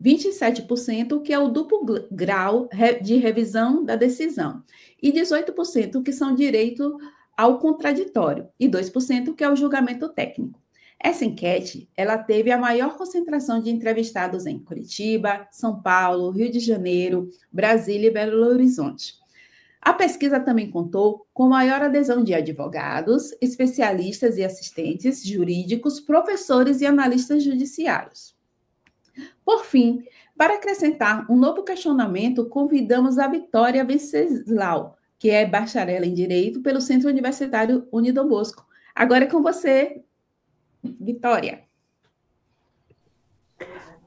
27% que é o duplo grau de revisão da decisão, e 18% que são direito ao contraditório, e 2% que é o julgamento técnico. Essa enquete, ela teve a maior concentração de entrevistados em Curitiba, São Paulo, Rio de Janeiro, Brasília e Belo Horizonte. A pesquisa também contou com maior adesão de advogados, especialistas e assistentes jurídicos, professores e analistas judiciários. Por fim, para acrescentar um novo questionamento, convidamos a Vitória Venceslau, que é bacharel em Direito pelo Centro Universitário Unidom Bosco. Agora é com você, Vitória.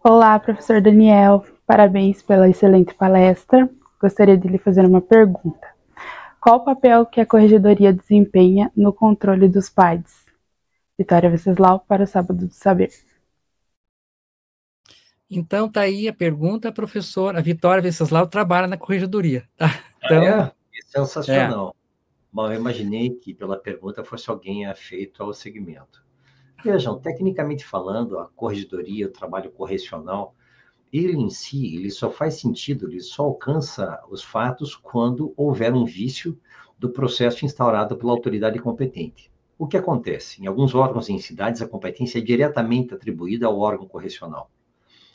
Olá, professor Daniel. Parabéns pela excelente palestra. Gostaria de lhe fazer uma pergunta. Qual o papel que a Corregedoria desempenha no controle dos PAIDs? Vitória Venceslau, para o Sábado do Saber. Então, tá aí a pergunta, professor. A Vitória Venceslau trabalha na Corregedoria. Tá? Então, Sensacional. Bom, eu imaginei que pela pergunta fosse alguém afeito ao segmento. Vejam, tecnicamente falando, a corregedoria, o trabalho correcional, ele em si, ele só faz sentido, ele só alcança os fatos quando houver um vício do processo instaurado pela autoridade competente. O que acontece? Em alguns órgãos e entidades, a competência é diretamente atribuída ao órgão correcional.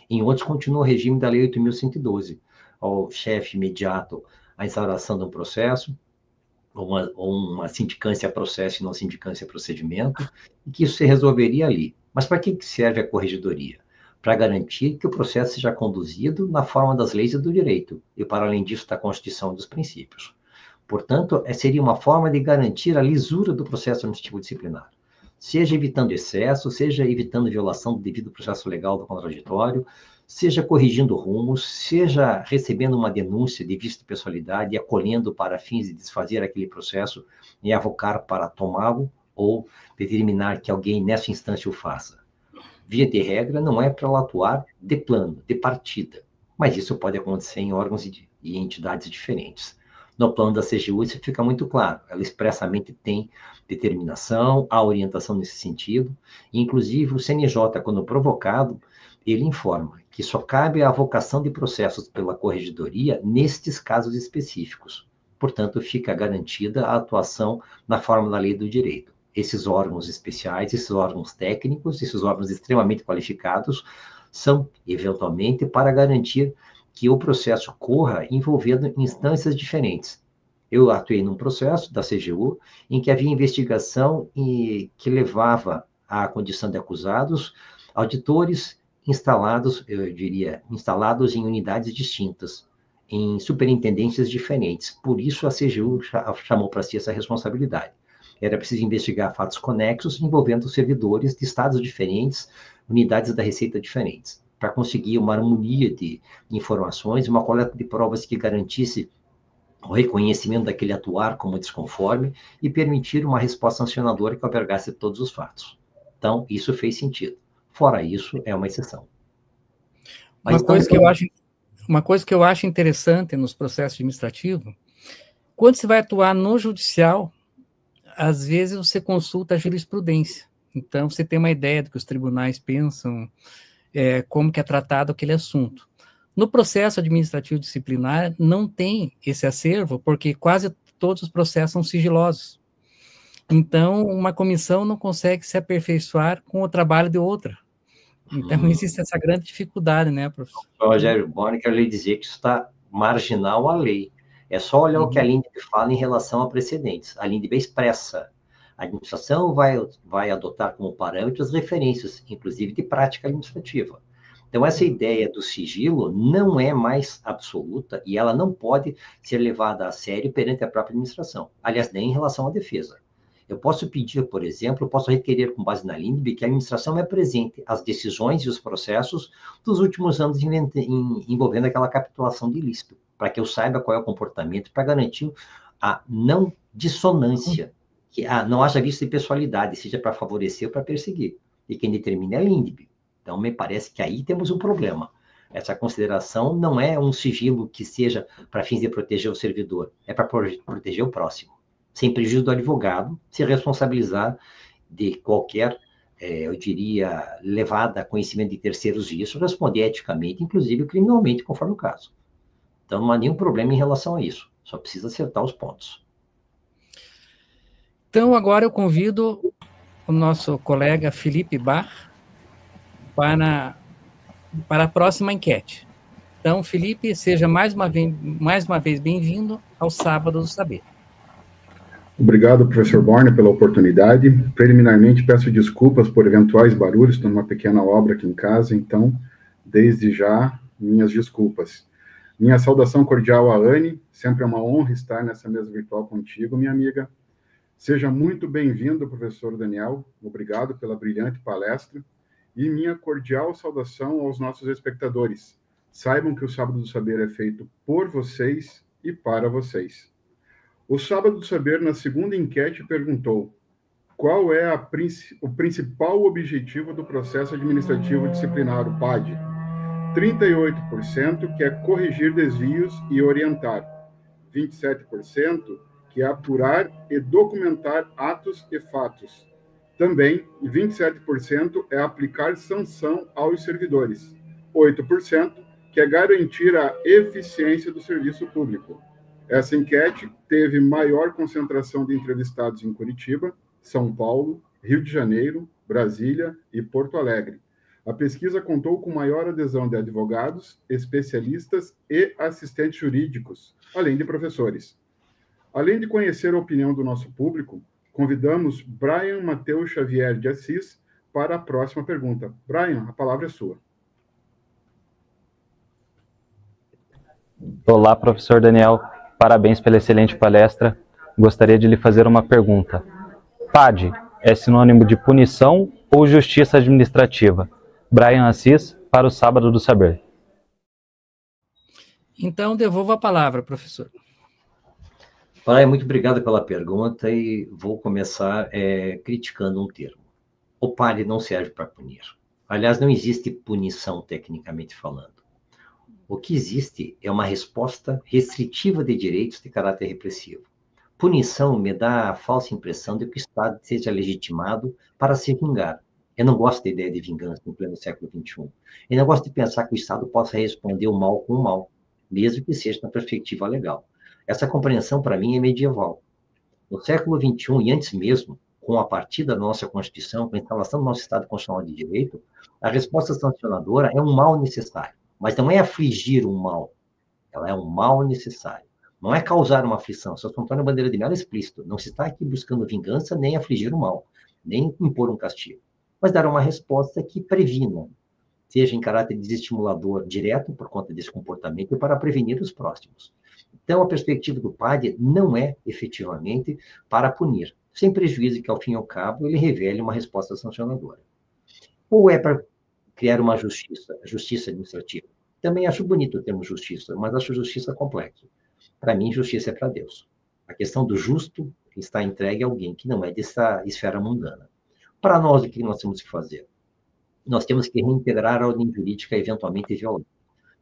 Em outros, continua o regime da Lei 8.112, ao chefe imediato à instauração de um processo, ou uma sindicância a processo e não sindicância a procedimento, e que isso se resolveria ali. Mas para que serve a corregedoria? Para garantir que o processo seja conduzido na forma das leis e do direito, e para além disso da Constituição e dos princípios. Portanto, seria uma forma de garantir a lisura do processo administrativo disciplinar, seja evitando excesso, seja evitando violação do devido processo legal do contraditório, seja corrigindo rumos, seja recebendo uma denúncia de vício de pessoalidade e acolhendo para fins de desfazer aquele processo e avocar para tomá-lo ou determinar que alguém nessa instância o faça. Via de regra, não é para ela atuar de plano, de partida, mas isso pode acontecer em órgãos e entidades diferentes. No plano da CGU, isso fica muito claro. Ela expressamente tem determinação, a orientação nesse sentido. Inclusive, o CNJ, quando provocado, ele informa que só cabe a avocação de processos pela corregedoria nestes casos específicos. Portanto, fica garantida a atuação na forma da lei do direito. Esses órgãos especiais, esses órgãos técnicos, esses órgãos extremamente qualificados, são, eventualmente, para garantir que o processo corra envolvendo instâncias diferentes. Eu atuei num processo da CGU em que havia investigação que levava à condição de acusados auditores instalados, eu diria, instalados em unidades distintas, em superintendências diferentes. Por isso a CGU chamou para si essa responsabilidade. Era preciso investigar fatos conexos envolvendo servidores de estados diferentes, unidades da Receita diferentes, para conseguir uma harmonia de informações, uma coleta de provas que garantisse o reconhecimento daquele atuar como desconforme e permitir uma resposta sancionadora que albergasse todos os fatos. Então, isso fez sentido. Fora isso, é uma exceção. Mas uma coisa que eu acho interessante nos processos administrativos, quando você vai atuar no judicial, às vezes você consulta a jurisprudência. Então, você tem uma ideia do que os tribunais pensam, como que é tratado aquele assunto. No processo administrativo disciplinar, não tem esse acervo, porque quase todos os processos são sigilosos. Então, uma comissão não consegue se aperfeiçoar com o trabalho de outra. Então, existe essa grande dificuldade, né, professor? Rogério Borne, quero lhe dizer que isso está marginal à lei. É só olhar o que a LINDB fala em relação a precedentes. A LINDB expressa. A administração vai adotar como parâmetros referências, inclusive de prática administrativa. Então, essa ideia do sigilo não é mais absoluta e ela não pode ser levada a sério perante a própria administração. Aliás, nem em relação à defesa. Eu posso pedir, por exemplo, eu posso requerer com base na LINDB que a administração me apresente as decisões e os processos dos últimos anos envolvendo aquela capitulação de ilícito, para que eu saiba qual é o comportamento, para garantir a não dissonância, que não haja visto de pessoalidade, seja para favorecer ou para perseguir. E quem determina é a LINDB. Então, me parece que aí temos um problema. Essa consideração não é um sigilo que seja para fins de proteger o servidor, é para proteger o próximo, sem prejuízo do advogado se responsabilizar de qualquer, eu diria, levada a conhecimento de terceiros e isso responder eticamente, inclusive criminalmente, conforme o caso. Então, não há nenhum problema em relação a isso, só precisa acertar os pontos. Então, agora eu convido o nosso colega Felipe Bar para a próxima enquete. Então, Felipe, seja mais uma vez bem-vindo ao Sábado do Saber. Obrigado, professor Borne, pela oportunidade. Preliminarmente, peço desculpas por eventuais barulhos, estou numa pequena obra aqui em casa, então, desde já, minhas desculpas. Minha saudação cordial a Anne, sempre é uma honra estar nessa mesa virtual contigo, minha amiga. Seja muito bem-vindo, professor Daniel, obrigado pela brilhante palestra. E minha cordial saudação aos nossos espectadores. Saibam que o Sábado do Saber é feito por vocês e para vocês. O Sábado do Saber, na segunda enquete, perguntou: qual é o principal objetivo do processo administrativo disciplinar, o PAD? 38% quer corrigir desvios e orientar. 27% quer apurar e documentar atos e fatos. Também, 27% é aplicar sanção aos servidores. 8% quer garantir a eficiência do serviço público. Essa enquete teve maior concentração de entrevistados em Curitiba, São Paulo, Rio de Janeiro, Brasília e Porto Alegre. A pesquisa contou com maior adesão de advogados, especialistas e assistentes jurídicos, além de professores. Além de conhecer a opinião do nosso público, convidamos Brian Mateus Xavier de Assis para a próxima pergunta. Brian, a palavra é sua. Olá, professor Daniel. Parabéns pela excelente palestra. Gostaria de lhe fazer uma pergunta. PAD é sinônimo de punição ou justiça administrativa? Brian Assis, para o Sábado do Saber. Então, devolvo a palavra, professor. Praia, muito obrigado pela pergunta e vou começar criticando um termo. O PAD não serve para punir. Aliás, não existe punição tecnicamente falando. O que existe é uma resposta restritiva de direitos de caráter repressivo. Punição me dá a falsa impressão de que o Estado seja legitimado para se vingar. Eu não gosto da ideia de vingança em pleno século XXI. Eu não gosto de pensar que o Estado possa responder o mal com o mal, mesmo que seja na perspectiva legal. Essa compreensão, para mim, é medieval. No século XXI, e antes mesmo, com a partida da nossa Constituição, com a instalação do nosso Estado Constitucional de Direito, a resposta sancionadora é um mal necessário. Mas não é afligir um mal, ela é um mal necessário. Não é causar uma aflição. Santo Antônio Bandeira de Melo é explícito. Não se está aqui buscando vingança, nem afligir o mal, nem impor um castigo. Mas dar uma resposta que previna, seja em caráter desestimulador direto, por conta desse comportamento, e para prevenir os próximos. Então, a perspectiva do PAD não é, efetivamente, para punir, sem prejuízo que, ao fim e ao cabo, ele revele uma resposta sancionadora. Ou é para criar uma justiça administrativa. Também acho bonito o termo justiça, mas acho justiça complexo. Para mim, justiça é para Deus. A questão do justo está entregue a alguém que não é dessa esfera mundana. Para nós, o que nós temos que fazer? Nós temos que reintegrar a ordem jurídica eventualmente violada.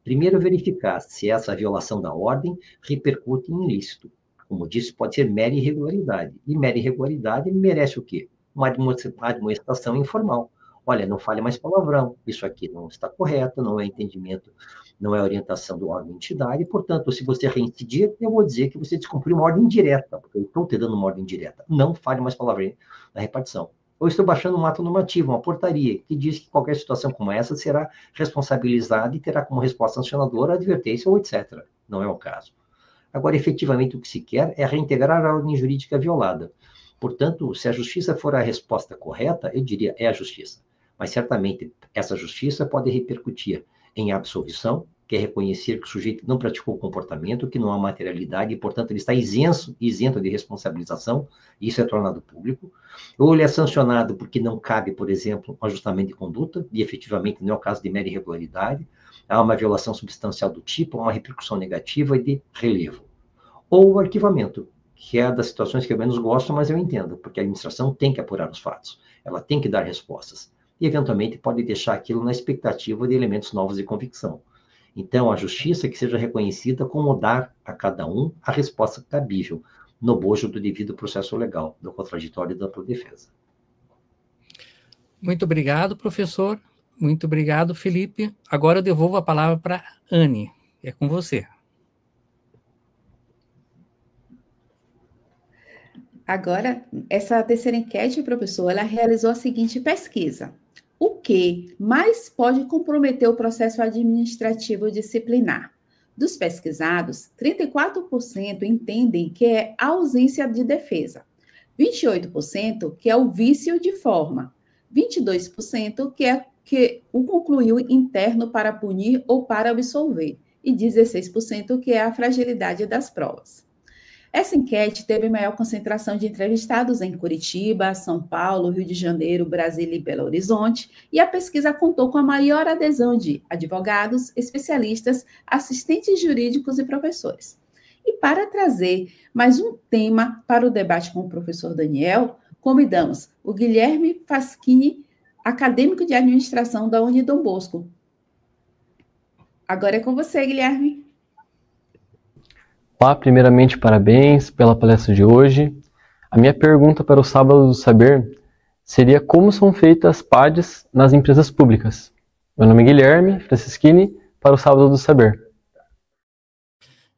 Primeiro, verificar se essa violação da ordem repercute em ilícito. Como disse, pode ser mera irregularidade. E mera irregularidade merece o quê? Uma admoestação informal. Olha, não fale mais palavrão, isso aqui não está correto, não é entendimento, não é orientação do órgão de entidade, portanto, se você reincidir, eu vou dizer que você descumpriu uma ordem direta, porque eu estou te dando uma ordem direta. Não fale mais palavrão na repartição. Ou estou baixando um ato normativo, uma portaria, que diz que qualquer situação como essa será responsabilizada e terá como resposta sancionadora a advertência ou etc. Não é o caso. Agora, efetivamente, o que se quer é reintegrar a ordem jurídica violada. Portanto, se a justiça for a resposta correta, eu diria é a justiça. Mas, certamente, essa justiça pode repercutir em absolvição, que é reconhecer que o sujeito não praticou o comportamento, que não há materialidade, e, portanto, ele está isento de responsabilização, e isso é tornado público. Ou ele é sancionado porque não cabe, por exemplo, um ajustamento de conduta, e, efetivamente, não é o caso de mera irregularidade, há uma violação substancial do tipo, uma repercussão negativa e de relevo. Ou o arquivamento, que é das situações que eu menos gosto, mas eu entendo, porque a administração tem que apurar os fatos, ela tem que dar respostas. E, eventualmente, pode deixar aquilo na expectativa de elementos novos de convicção. Então, a justiça que seja reconhecida como dar a cada um a resposta cabível, no bojo do devido processo legal, do contraditório e da ampla defesa. Muito obrigado, professor. Muito obrigado, Felipe. Agora eu devolvo a palavra para Anne. É com você. Agora, essa terceira enquete, professor, ela realizou a seguinte pesquisa. O que mais pode comprometer o processo administrativo disciplinar? Dos pesquisados, 34% entendem que é a ausência de defesa, 28% que é o vício de forma, 22% que o concluiu interno para punir ou para absolver, e 16% que é a fragilidade das provas. Essa enquete teve maior concentração de entrevistados em Curitiba, São Paulo, Rio de Janeiro, Brasília e Belo Horizonte, e a pesquisa contou com a maior adesão de advogados, especialistas, assistentes jurídicos e professores. E para trazer mais um tema para o debate com o professor Daniel, convidamos o Guilherme Faschini, acadêmico de administração da Unidom Bosco. Agora é com você, Guilherme. Olá, primeiramente, parabéns pela palestra de hoje. A minha pergunta para o Sábado do Saber seria como são feitas as PADs nas empresas públicas. Meu nome é Guilherme Francischini, para o Sábado do Saber.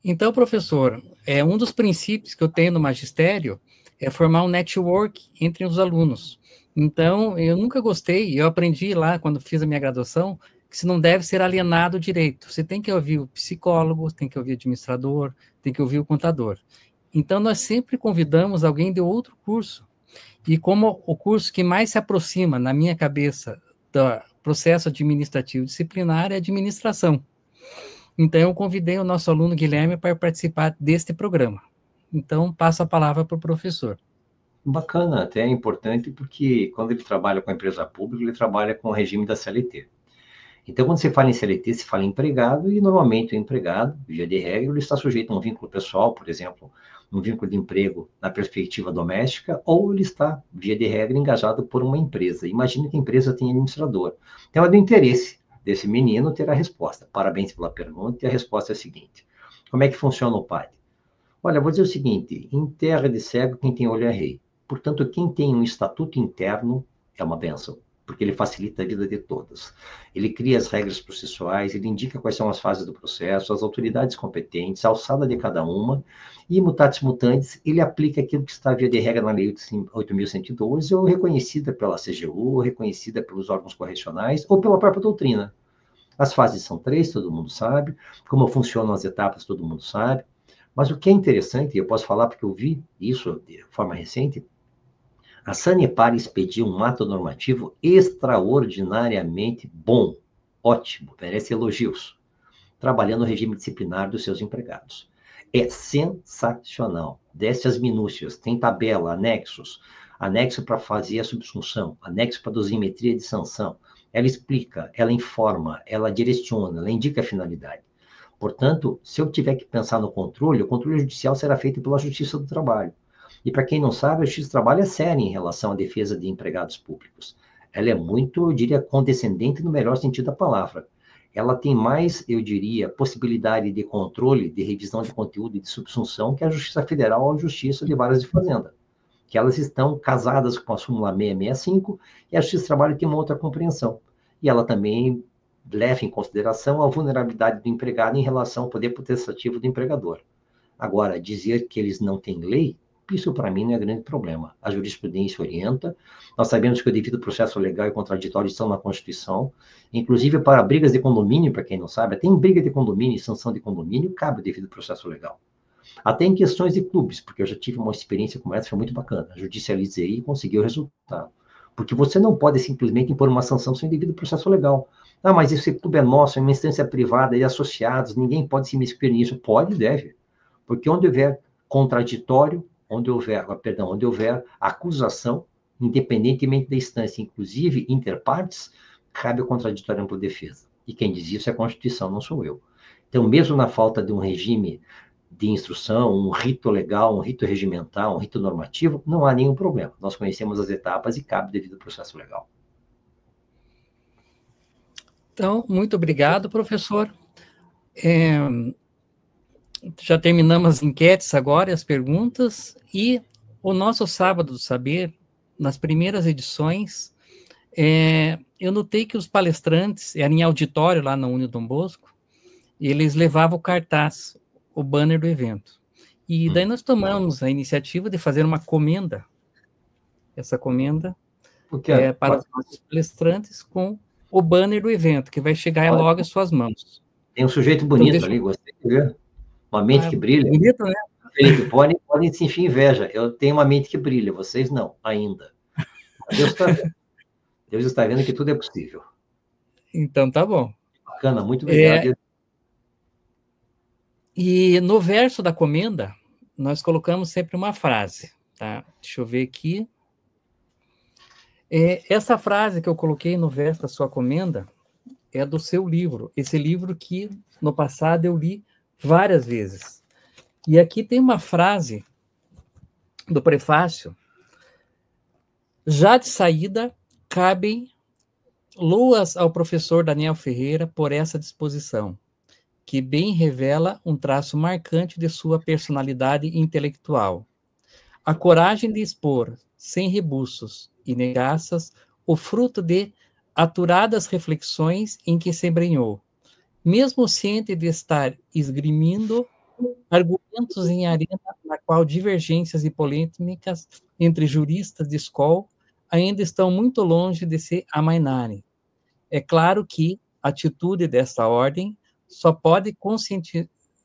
Então, professor, um dos princípios que eu tenho no magistério é formar um network entre os alunos. Então, eu nunca gostei, eu aprendi lá, quando fiz a minha graduação, que você não deve ser alienado ao direito. Você tem que ouvir o psicólogo, tem que ouvir o administrador, tem que ouvir o contador. Então, nós sempre convidamos alguém de outro curso. E como o curso que mais se aproxima, na minha cabeça, do processo administrativo disciplinar é administração. Então, eu convidei o nosso aluno Guilherme para participar deste programa. Então, passo a palavra para o professor. Bacana, até é importante, porque quando ele trabalha com a empresa pública, ele trabalha com o regime da CLT. Então, quando você fala em CLT, se fala em empregado, e normalmente o empregado, via de regra, ele está sujeito a um vínculo pessoal, por exemplo, um vínculo de emprego na perspectiva doméstica, ou ele está, via de regra, engajado por uma empresa. Imagine que a empresa tem administrador. Então, é do interesse desse menino ter a resposta. Parabéns pela pergunta, e a resposta é a seguinte. Como é que funciona o PAD? Olha, vou dizer o seguinte, em terra de cego, quem tem olho é rei. Portanto, quem tem um estatuto interno é uma bênção, porque ele facilita a vida de todas. Ele cria as regras processuais, ele indica quais são as fases do processo, as autoridades competentes, a alçada de cada uma, e, mutatis mutandis, ele aplica aquilo que está, via de regra, na Lei 8.112, ou reconhecida pela CGU, ou reconhecida pelos órgãos correcionais, ou pela própria doutrina. As fases são 3, todo mundo sabe, como funcionam as etapas, todo mundo sabe, mas o que é interessante, e eu posso falar porque eu vi isso de forma recente, a Sanepar expediu um ato normativo extraordinariamente bom, ótimo, merece elogios, trabalhando o regime disciplinar dos seus empregados. É sensacional, desce as minúcias, tem tabela, anexos, anexo para fazer a subsunção, anexo para dosimetria de sanção. Ela explica, ela informa, ela direciona, ela indica a finalidade. Portanto, se eu tiver que pensar no controle, o controle judicial será feito pela Justiça do Trabalho. E para quem não sabe, a Justiça do Trabalho é séria em relação à defesa de empregados públicos. Ela é muito, eu diria, condescendente no melhor sentido da palavra. Ela tem mais, eu diria, possibilidade de controle, de revisão de conteúdo e de subsunção que a Justiça Federal ou a Justiça de Varas de Fazenda, que elas estão casadas com a súmula 665 e a Justiça do Trabalho tem uma outra compreensão. E ela também leva em consideração a vulnerabilidade do empregado em relação ao poder potestativo do empregador. Agora, dizer que eles não têm lei, isso para mim não é grande problema. A jurisprudência orienta, nós sabemos que o devido processo legal e contraditório estão na Constituição, inclusive para brigas de condomínio, para quem não sabe, até em briga de condomínio e sanção de condomínio, cabe o devido processo legal. Até em questões de clubes, porque eu já tive uma experiência como essa, foi muito bacana. Judicializei e consegui o resultado. Porque você não pode simplesmente impor uma sanção sem devido processo legal. Ah, mas esse clube é nosso, é uma instância privada e associados, ninguém pode se miscuir nisso. Pode e deve. Porque onde houver contraditório, onde houver acusação, independentemente da instância, inclusive interpartes, cabe o contraditório ampla defesa. E quem diz isso é a Constituição, não sou eu. Então, mesmo na falta de um regime de instrução, um rito legal, um rito regimental, um rito normativo, não há nenhum problema. Nós conhecemos as etapas e cabe devido ao processo legal. Então, muito obrigado, professor. Já terminamos as enquetes agora, as perguntas, e o nosso Sábado do Saber, nas primeiras edições, eu notei que os palestrantes, eram em auditório lá na Unidom Bosco, eles levavam o cartaz, o banner do evento. E daí nós tomamos a iniciativa de fazer uma comenda, essa comenda para os nossos palestrantes com o banner do evento, que vai chegar logo às suas mãos. Tem um sujeito bonito então, ali, gostei de ver. Uma mente que brilha. Bonito, né? Felipe, podem sentir inveja. Eu tenho uma mente que brilha, vocês não, ainda. Deus está vendo. Deus está vendo que tudo é possível. Então tá bom. Bacana, muito obrigado. E no verso da comenda, nós colocamos sempre uma frase, tá? Deixa eu ver aqui. Essa frase que eu coloquei no verso da sua comenda é do seu livro. Esse livro que, no passado, eu li várias vezes. E aqui tem uma frase do prefácio. Já de saída, cabem loas ao professor Daniel Ferreira por essa disposição, que bem revela um traço marcante de sua personalidade intelectual. A coragem de expor, sem rebuços e negaças, o fruto de aturadas reflexões em que se embrenhou, mesmo ciente de estar esgrimindo argumentos em arena na qual divergências e polêmicas entre juristas de escola ainda estão muito longe de se amainarem. É claro que a atitude desta ordem só pode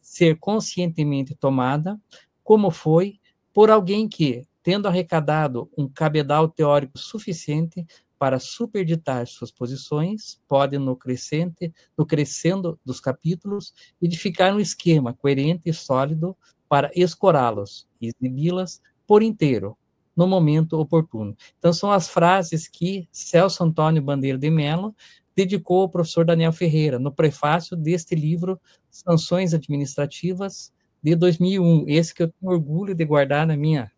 ser conscientemente tomada, como foi, por alguém que, tendo arrecadado um cabedal teórico suficiente para superditar suas posições, pode, no crescendo dos capítulos, edificar um esquema coerente e sólido para escorá-los e exibi-las por inteiro, no momento oportuno. Então, são as frases que Celso Antônio Bandeira de Mello dedicou ao professor Daniel Ferreira, no prefácio deste livro, Sanções Administrativas, de 2001. Esse que eu tenho orgulho de guardar na minha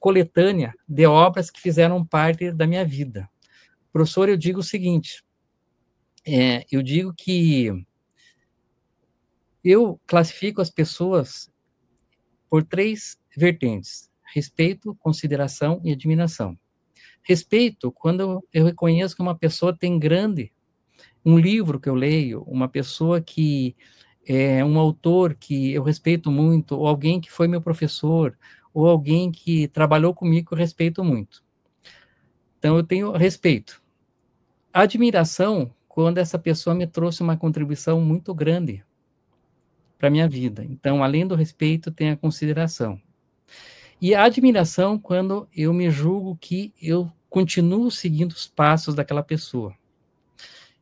coletânea de obras que fizeram parte da minha vida. Professor, eu digo o seguinte, eu digo que eu classifico as pessoas por 3 vertentes: respeito, consideração e admiração. Respeito, quando eu reconheço que uma pessoa tem um livro que eu leio, uma pessoa que é um autor que eu respeito muito, ou alguém que foi meu professor, ou alguém que trabalhou comigo que eu respeito muito. Então, eu tenho respeito. Admiração, quando essa pessoa me trouxe uma contribuição muito grande para a minha vida. Então, além do respeito, tem a consideração. E a admiração, quando eu me julgo que eu continuo seguindo os passos daquela pessoa.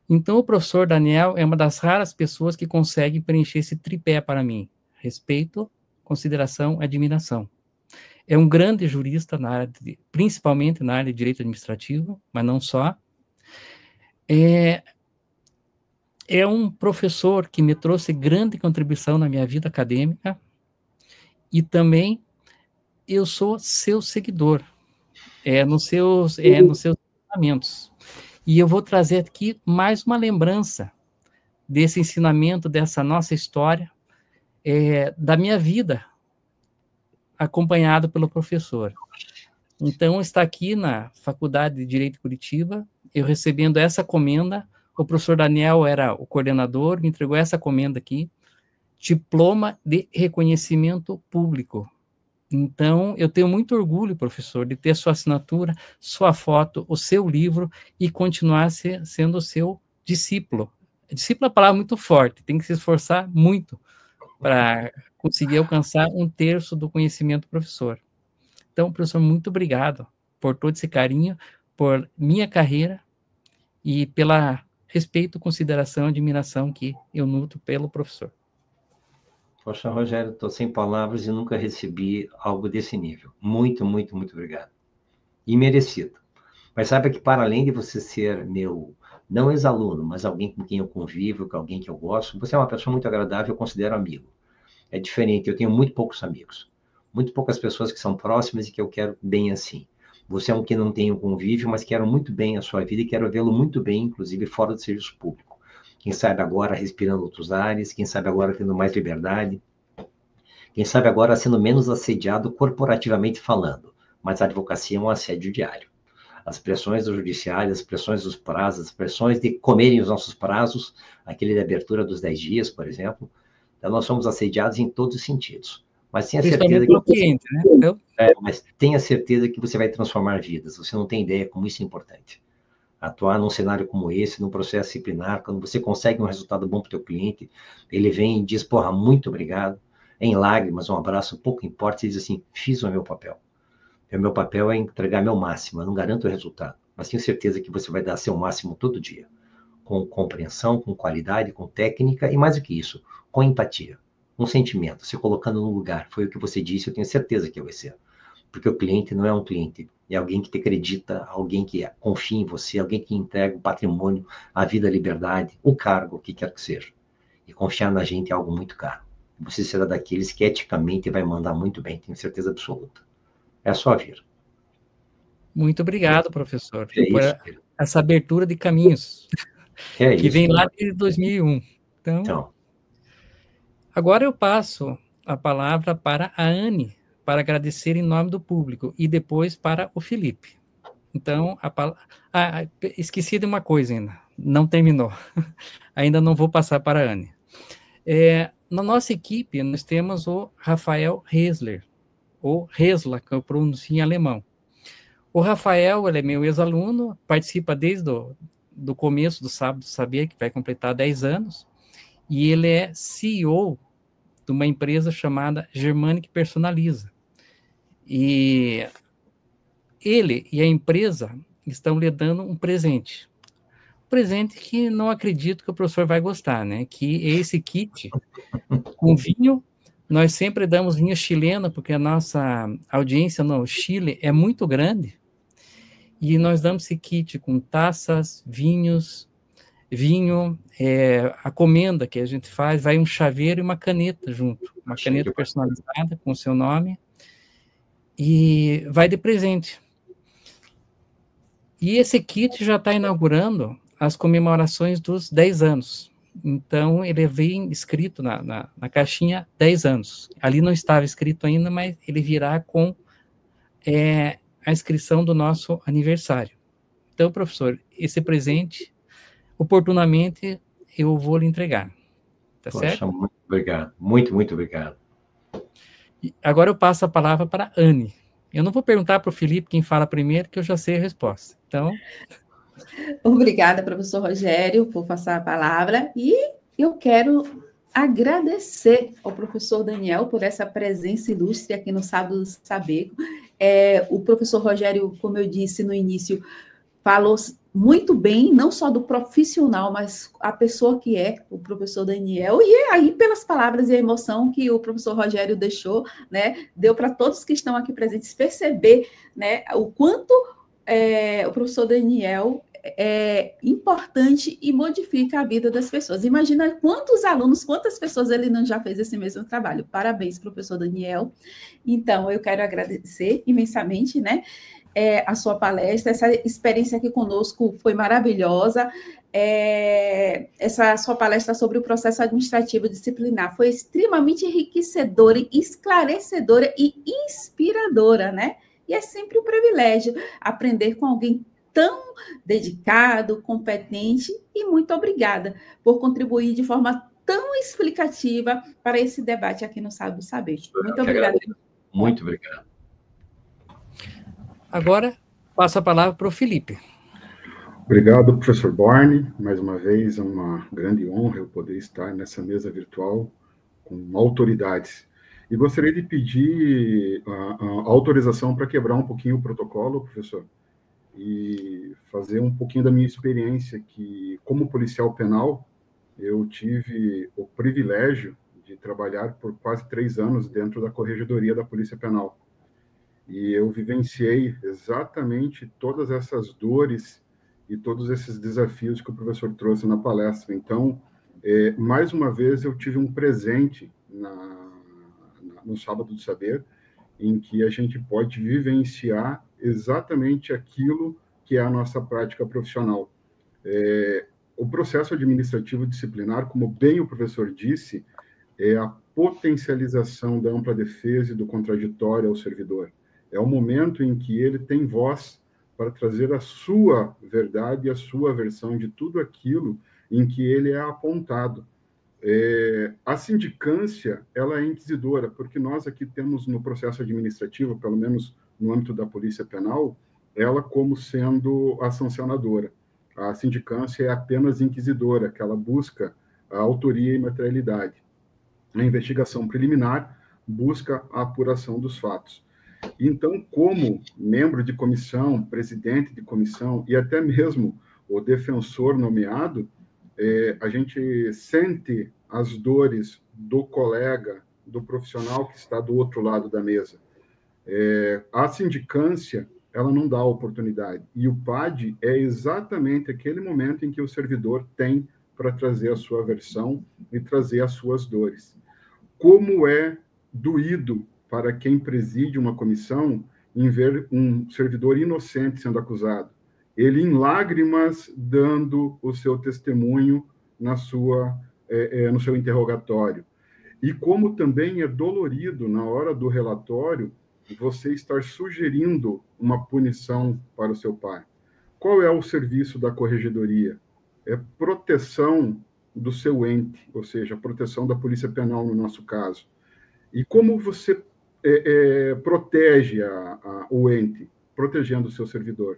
Então, o professor Daniel é uma das raras pessoas que consegue preencher esse tripé para mim: respeito, consideração, admiração. É um grande jurista, principalmente na área de direito administrativo, mas não só. É um professor que me trouxe grande contribuição na minha vida acadêmica, e também eu sou seu seguidor, nos seus ensinamentos. E eu vou trazer aqui mais uma lembrança desse ensinamento, dessa nossa história, da minha vida, acompanhado pelo professor. Então, está aqui na Faculdade de Direito de Curitiba, eu recebendo essa comenda. O professor Daniel era o coordenador, me entregou essa comenda aqui, diploma de reconhecimento público. Então, eu tenho muito orgulho, professor, de ter sua assinatura, sua foto, o seu livro, e continuar sendo o seu discípulo. Discípulo é uma palavra muito forte, tem que se esforçar muito para conseguir alcançar 1/3 do conhecimento do professor. Então, professor, muito obrigado por todo esse carinho, por minha carreira e pela respeito, consideração e admiração que eu nutro pelo professor. Poxa, Rogério, estou sem palavras e nunca recebi algo desse nível. Muito, muito, muito obrigado. E merecido. Mas saiba que, para além de você ser meu, não ex-aluno, mas alguém com quem eu convivo, com alguém que eu gosto, você é uma pessoa muito agradável, eu considero amigo. É diferente, eu tenho muito poucos amigos. Muito poucas pessoas que são próximas e que eu quero bem assim. Você é um que não tem um convívio, mas quero muito bem a sua vida e quero vê-lo muito bem, inclusive fora do serviço público. Quem sabe agora respirando outros ares, quem sabe agora tendo mais liberdade, quem sabe agora sendo menos assediado corporativamente falando, mas a advocacia é um assédio diário. As pressões do judiciário, as pressões dos prazos, as pressões de comerem os nossos prazos, aquele de abertura dos 10 dias, por exemplo, então nós somos assediados em todos os sentidos. Mas tenha certeza que cliente, né? Mas tenha certeza que você vai transformar vidas. Você não tem ideia como isso é importante. Atuar num cenário como esse, num processo disciplinar, quando você consegue um resultado bom para o teu cliente, ele vem e diz, porra, muito obrigado, em lágrimas, um abraço, pouco importa, e diz assim, fiz o meu papel. O meu papel é entregar meu máximo, eu não garanto o resultado, mas tenho certeza que você vai dar seu máximo todo dia, com compreensão, com qualidade, com técnica, e mais do que isso, com empatia, com sentimento, se colocando no lugar. Foi o que você disse, eu tenho certeza que vai ser. Porque o cliente não é um cliente, é alguém que te acredita, alguém que confia em você, alguém que entrega o patrimônio, a vida, a liberdade, o cargo, o que quer que seja. E confiar na gente é algo muito caro. Você será daqueles que eticamente vai mandar muito bem, tenho certeza absoluta. É só vir. Muito obrigado, professor, por essa abertura de caminhos, que vem lá desde 2001. Então, agora eu passo a palavra para a Anne, para agradecer em nome do público, e depois para o Felipe. Então, esqueci de uma coisa ainda, não terminou. Ainda não vou passar para a Anne. Na nossa equipe, nós temos o Rafael Hesler, ou Hesler, que eu pronuncio em alemão. O Rafael, ele é meu ex-aluno, participa desde do começo do Sábado Saber, que vai completar 10 anos, e ele é CEO de uma empresa chamada Germanic Personaliza. E ele e a empresa estão lhe dando um presente. Um presente que não acredito que o professor vai gostar, né? Que é esse kit com vinho. Nós sempre damos vinho chileno, porque a nossa audiência no Chile é muito grande. E nós damos esse kit com taças, vinho, a comenda que a gente faz, vai um chaveiro e uma caneta junto, uma caneta personalizada com o seu nome, e vai de presente. E esse kit já está inaugurando as comemorações dos 10 anos. Então, ele vem escrito na caixinha 10 anos. Ali não estava escrito ainda, mas ele virá com a inscrição do nosso aniversário. Então, professor, esse presente, oportunamente, eu vou lhe entregar. Tá certo? Muito obrigado. Muito, muito obrigado. E agora eu passo a palavra para a Anne. Eu não vou perguntar para o Felipe quem fala primeiro, que eu já sei a resposta. Então... Obrigada, professor Rogério, por passar a palavra. E eu quero agradecer ao professor Daniel por essa presença ilustre aqui no Sábado do Saber. O professor Rogério, como eu disse no início, falou muito bem, não só do profissional, mas a pessoa que é o professor Daniel, e aí pelas palavras e a emoção que o professor Rogério deixou, né, deu para todos que estão aqui presentes perceber, né, o quanto o professor Daniel é importante e modifica a vida das pessoas. Imagina quantos alunos, quantas pessoas ele não já fez esse mesmo trabalho. Parabéns, professor Daniel. Então, eu quero agradecer imensamente, né, a sua palestra, essa experiência aqui conosco foi maravilhosa. Essa sua palestra sobre o processo administrativo disciplinar foi extremamente enriquecedora, esclarecedora e inspiradora, né? E é sempre um privilégio aprender com alguém tão dedicado, competente, e muito obrigada por contribuir de forma tão explicativa para esse debate aqui no Sábado do Saber. Muito obrigada. Muito obrigado. Agora, passo a palavra para o Felipe. Obrigado, professor Borne. Mais uma vez, é uma grande honra eu poder estar nessa mesa virtual com autoridades. E gostaria de pedir a autorização para quebrar um pouquinho o protocolo, professor, e fazer um pouquinho da minha experiência, que, como policial penal, eu tive o privilégio de trabalhar por quase 3 anos dentro da Corregedoria da Polícia Penal. E eu vivenciei exatamente todas essas dores e todos esses desafios que o professor trouxe na palestra. Então, mais uma vez, eu tive um presente no Sábado do Saber, em que a gente pode vivenciar exatamente aquilo que é a nossa prática profissional. O processo administrativo disciplinar, como bem o professor disse, é a potencialização da ampla defesa e do contraditório ao servidor. É o momento em que ele tem voz para trazer a sua verdade e a sua versão de tudo aquilo em que ele é apontado. A sindicância, ela é inquisidora, porque nós aqui temos no processo administrativo, pelo menos no âmbito da Polícia Penal, ela como sendo a sancionadora. A sindicância é apenas inquisidora, que ela busca a autoria e materialidade. A investigação preliminar busca a apuração dos fatos. Então, como membro de comissão, presidente de comissão e até mesmo o defensor nomeado, a gente sente as dores do colega, do profissional que está do outro lado da mesa. A sindicância, ela não dá oportunidade. E o PAD é exatamente aquele momento em que o servidor tem para trazer a sua versão e trazer as suas dores. Como é doído para quem preside uma comissão em ver um servidor inocente sendo acusado. Ele, em lágrimas, dando o seu testemunho no seu interrogatório. E como também é dolorido, na hora do relatório, você estar sugerindo uma punição para o seu pai. Qual é o serviço da corregedoria? É proteção do seu ente, ou seja, proteção da Polícia Penal, no nosso caso. E como você protege o ente? Protegendo o seu servidor.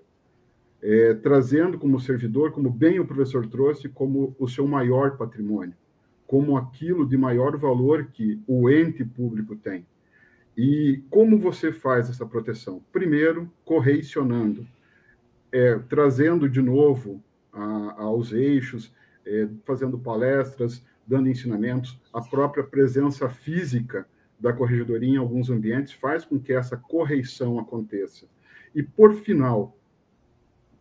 Trazendo como servidor, como bem o professor trouxe, como o seu maior patrimônio, como aquilo de maior valor que o ente público tem. E como você faz essa proteção? Primeiro, correicionando, trazendo de novo aos eixos, fazendo palestras, dando ensinamentos, a própria presença física da corregedoria em alguns ambientes faz com que essa correição aconteça. E, por final,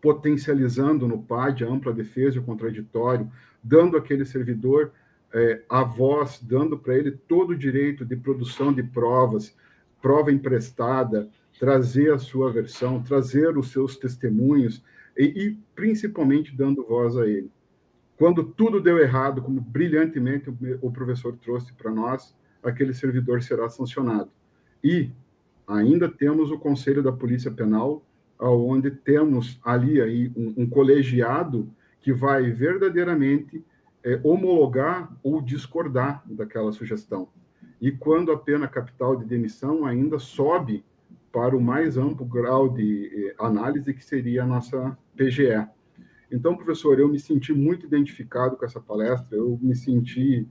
potencializando no PAD a ampla defesa e o contraditório, dando àquele servidor a voz, dando para ele todo o direito de produção de provas, prova emprestada, trazer a sua versão, trazer os seus testemunhos e principalmente dando voz a ele. Quando tudo deu errado, como brilhantemente o professor trouxe para nós, aquele servidor será sancionado. E ainda temos o Conselho da Polícia Penal, onde temos ali aí um colegiado que vai verdadeiramente homologar ou discordar daquela sugestão. E quando a pena capital de demissão ainda sobe para o mais amplo grau de análise, que seria a nossa PGE. Então, professor, eu me senti muito identificado com essa palestra, eu me senti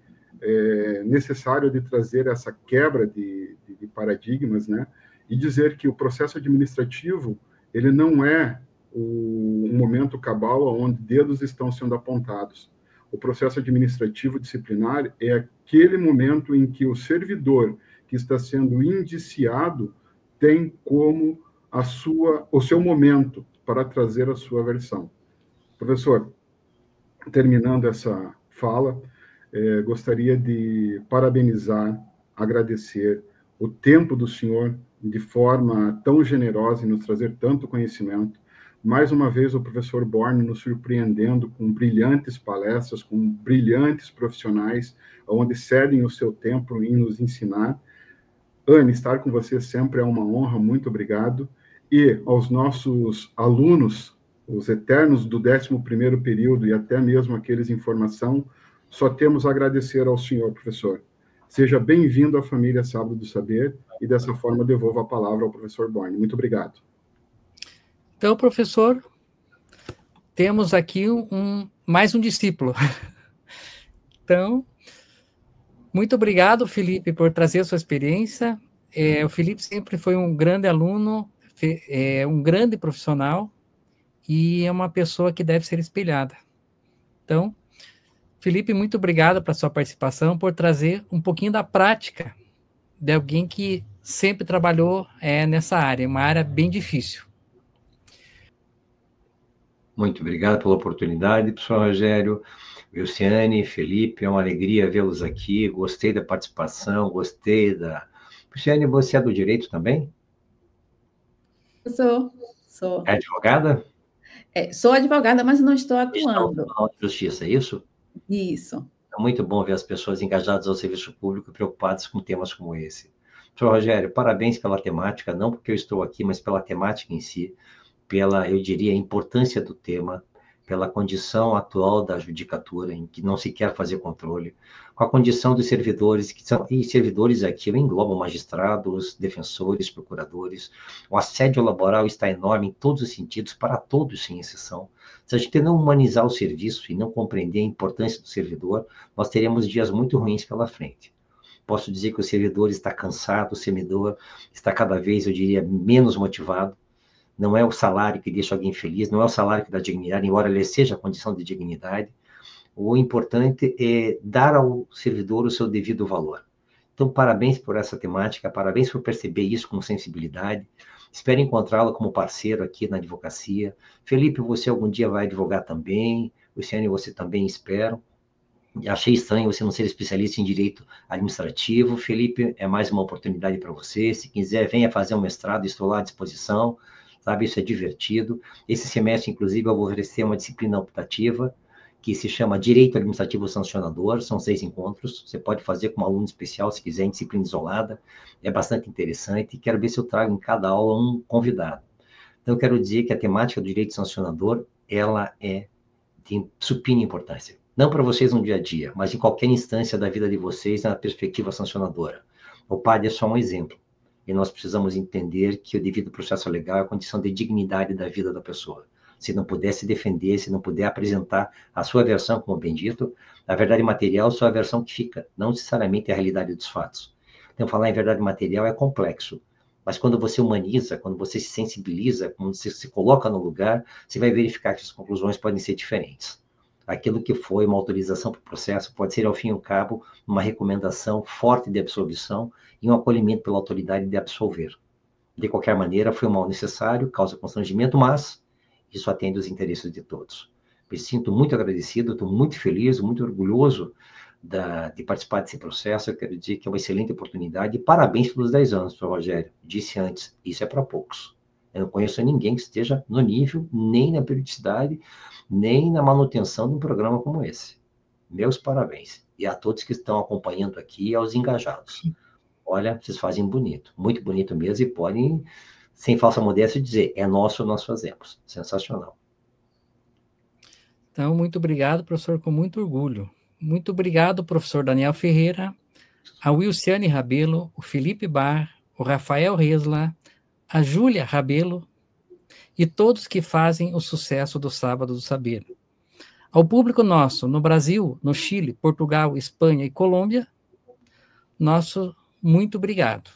necessário de trazer essa quebra de paradigmas, né? E dizer que o processo administrativo, ele não é um momento cabal onde dedos estão sendo apontados. O processo administrativo disciplinar é aquele momento em que o servidor que está sendo indiciado tem como o seu momento para trazer a sua versão. Professor, terminando essa fala, gostaria de parabenizar, agradecer o tempo do senhor de forma tão generosa em nos trazer tanto conhecimento. Mais uma vez, o professor Born nos surpreendendo com brilhantes palestras, com brilhantes profissionais, onde cedem o seu tempo em nos ensinar. Anne, estar com você sempre é uma honra, muito obrigado. E aos nossos alunos, os eternos do 11º período e até mesmo aqueles em formação, só temos a agradecer ao senhor, professor. Seja bem-vindo à família Sábado do Saber e dessa forma devolvo a palavra ao professor Born. Muito obrigado. Então, professor, temos aqui mais um discípulo. Então, muito obrigado, Felipe, por trazer a sua experiência. O Felipe sempre foi um grande aluno, um grande profissional e é uma pessoa que deve ser espelhada. Então, Felipe, muito obrigado pela sua participação, por trazer um pouquinho da prática de alguém que sempre trabalhou nessa área, uma área bem difícil. Muito obrigado pela oportunidade, professor Rogério, Wilciane, Felipe, é uma alegria vê-los aqui, gostei da participação, gostei da... Wilciane, você é do direito também? Sou. É advogada? Sou advogada, mas não estou atuando. Tribunal de Justiça, é isso? Isso. É muito bom ver as pessoas engajadas ao serviço público e preocupadas com temas como esse. Professor Rogério, parabéns pela temática, não porque eu estou aqui, mas pela temática em si, pela, eu diria, a importância do tema, pela condição atual da judicatura, em que não se quer fazer controle, com a condição dos servidores, e servidores aqui eu englobo magistrados, defensores, procuradores. O assédio laboral está enorme em todos os sentidos, para todos, sem exceção. Se a gente não humanizar o serviço e não compreender a importância do servidor, nós teremos dias muito ruins pela frente. Posso dizer que o servidor está cansado, o servidor está cada vez, eu diria, menos motivado. Não é o salário que deixa alguém feliz, não é o salário que dá dignidade, embora ele seja a condição de dignidade. O importante é dar ao servidor o seu devido valor. Então, parabéns por essa temática, parabéns por perceber isso com sensibilidade. Espero encontrá-la como parceiro aqui na advocacia. Felipe, você algum dia vai advogar também. Luciane, você também, espero. Achei estranho você não ser especialista em direito administrativo. Felipe, é mais uma oportunidade para você. Se quiser, venha fazer um mestrado, estou lá à disposição. Sabe, isso é divertido. Esse semestre, inclusive, eu vou oferecer uma disciplina optativa que se chama Direito Administrativo Sancionador. São 6 encontros. Você pode fazer com um aluno especial, se quiser, em disciplina isolada. É bastante interessante. Quero ver se eu trago em cada aula um convidado. Então, eu quero dizer que a temática do direito sancionador, ela é de supina importância. Não para vocês no dia a dia, mas em qualquer instância da vida de vocês, na perspectiva sancionadora. O PAD é só um exemplo. E nós precisamos entender que o devido processo legal é a condição de dignidade da vida da pessoa. Se não puder se defender, se não puder apresentar a sua versão, como bem dito, a verdade material só é a versão que fica, não necessariamente a realidade dos fatos. Então, falar em verdade material é complexo, mas quando você humaniza, quando você se sensibiliza, quando você se coloca no lugar, você vai verificar que as conclusões podem ser diferentes. Aquilo que foi uma autorização para o processo pode ser, ao fim e ao cabo, uma recomendação forte de absolvição e um acolhimento pela autoridade de absolver. De qualquer maneira, foi um mal necessário, causa constrangimento, mas Isso atende os interesses de todos. Me sinto muito agradecido, estou muito feliz, muito orgulhoso de participar desse processo. Eu quero dizer que é uma excelente oportunidade. E parabéns pelos 10 anos, professor Rogério. Disse antes, isso é para poucos. Eu não conheço ninguém que esteja no nível, nem na periodicidade, nem na manutenção de um programa como esse. Meus parabéns. E a todos que estão acompanhando aqui e aos engajados. Olha, vocês fazem bonito, muito bonito mesmo, e podem, sem falsa modéstia, dizer, é nosso, nós fazemos. Sensacional. Então, muito obrigado, professor, com muito orgulho. Muito obrigado, professor Daniel Ferreira, a Wilciane Rabelo, o Felipe Bar, o Rafael Resla, a Júlia Rabelo e todos que fazem o sucesso do Sábado do Saber. Ao público nosso, no Brasil, no Chile, Portugal, Espanha e Colômbia, nosso muito obrigado.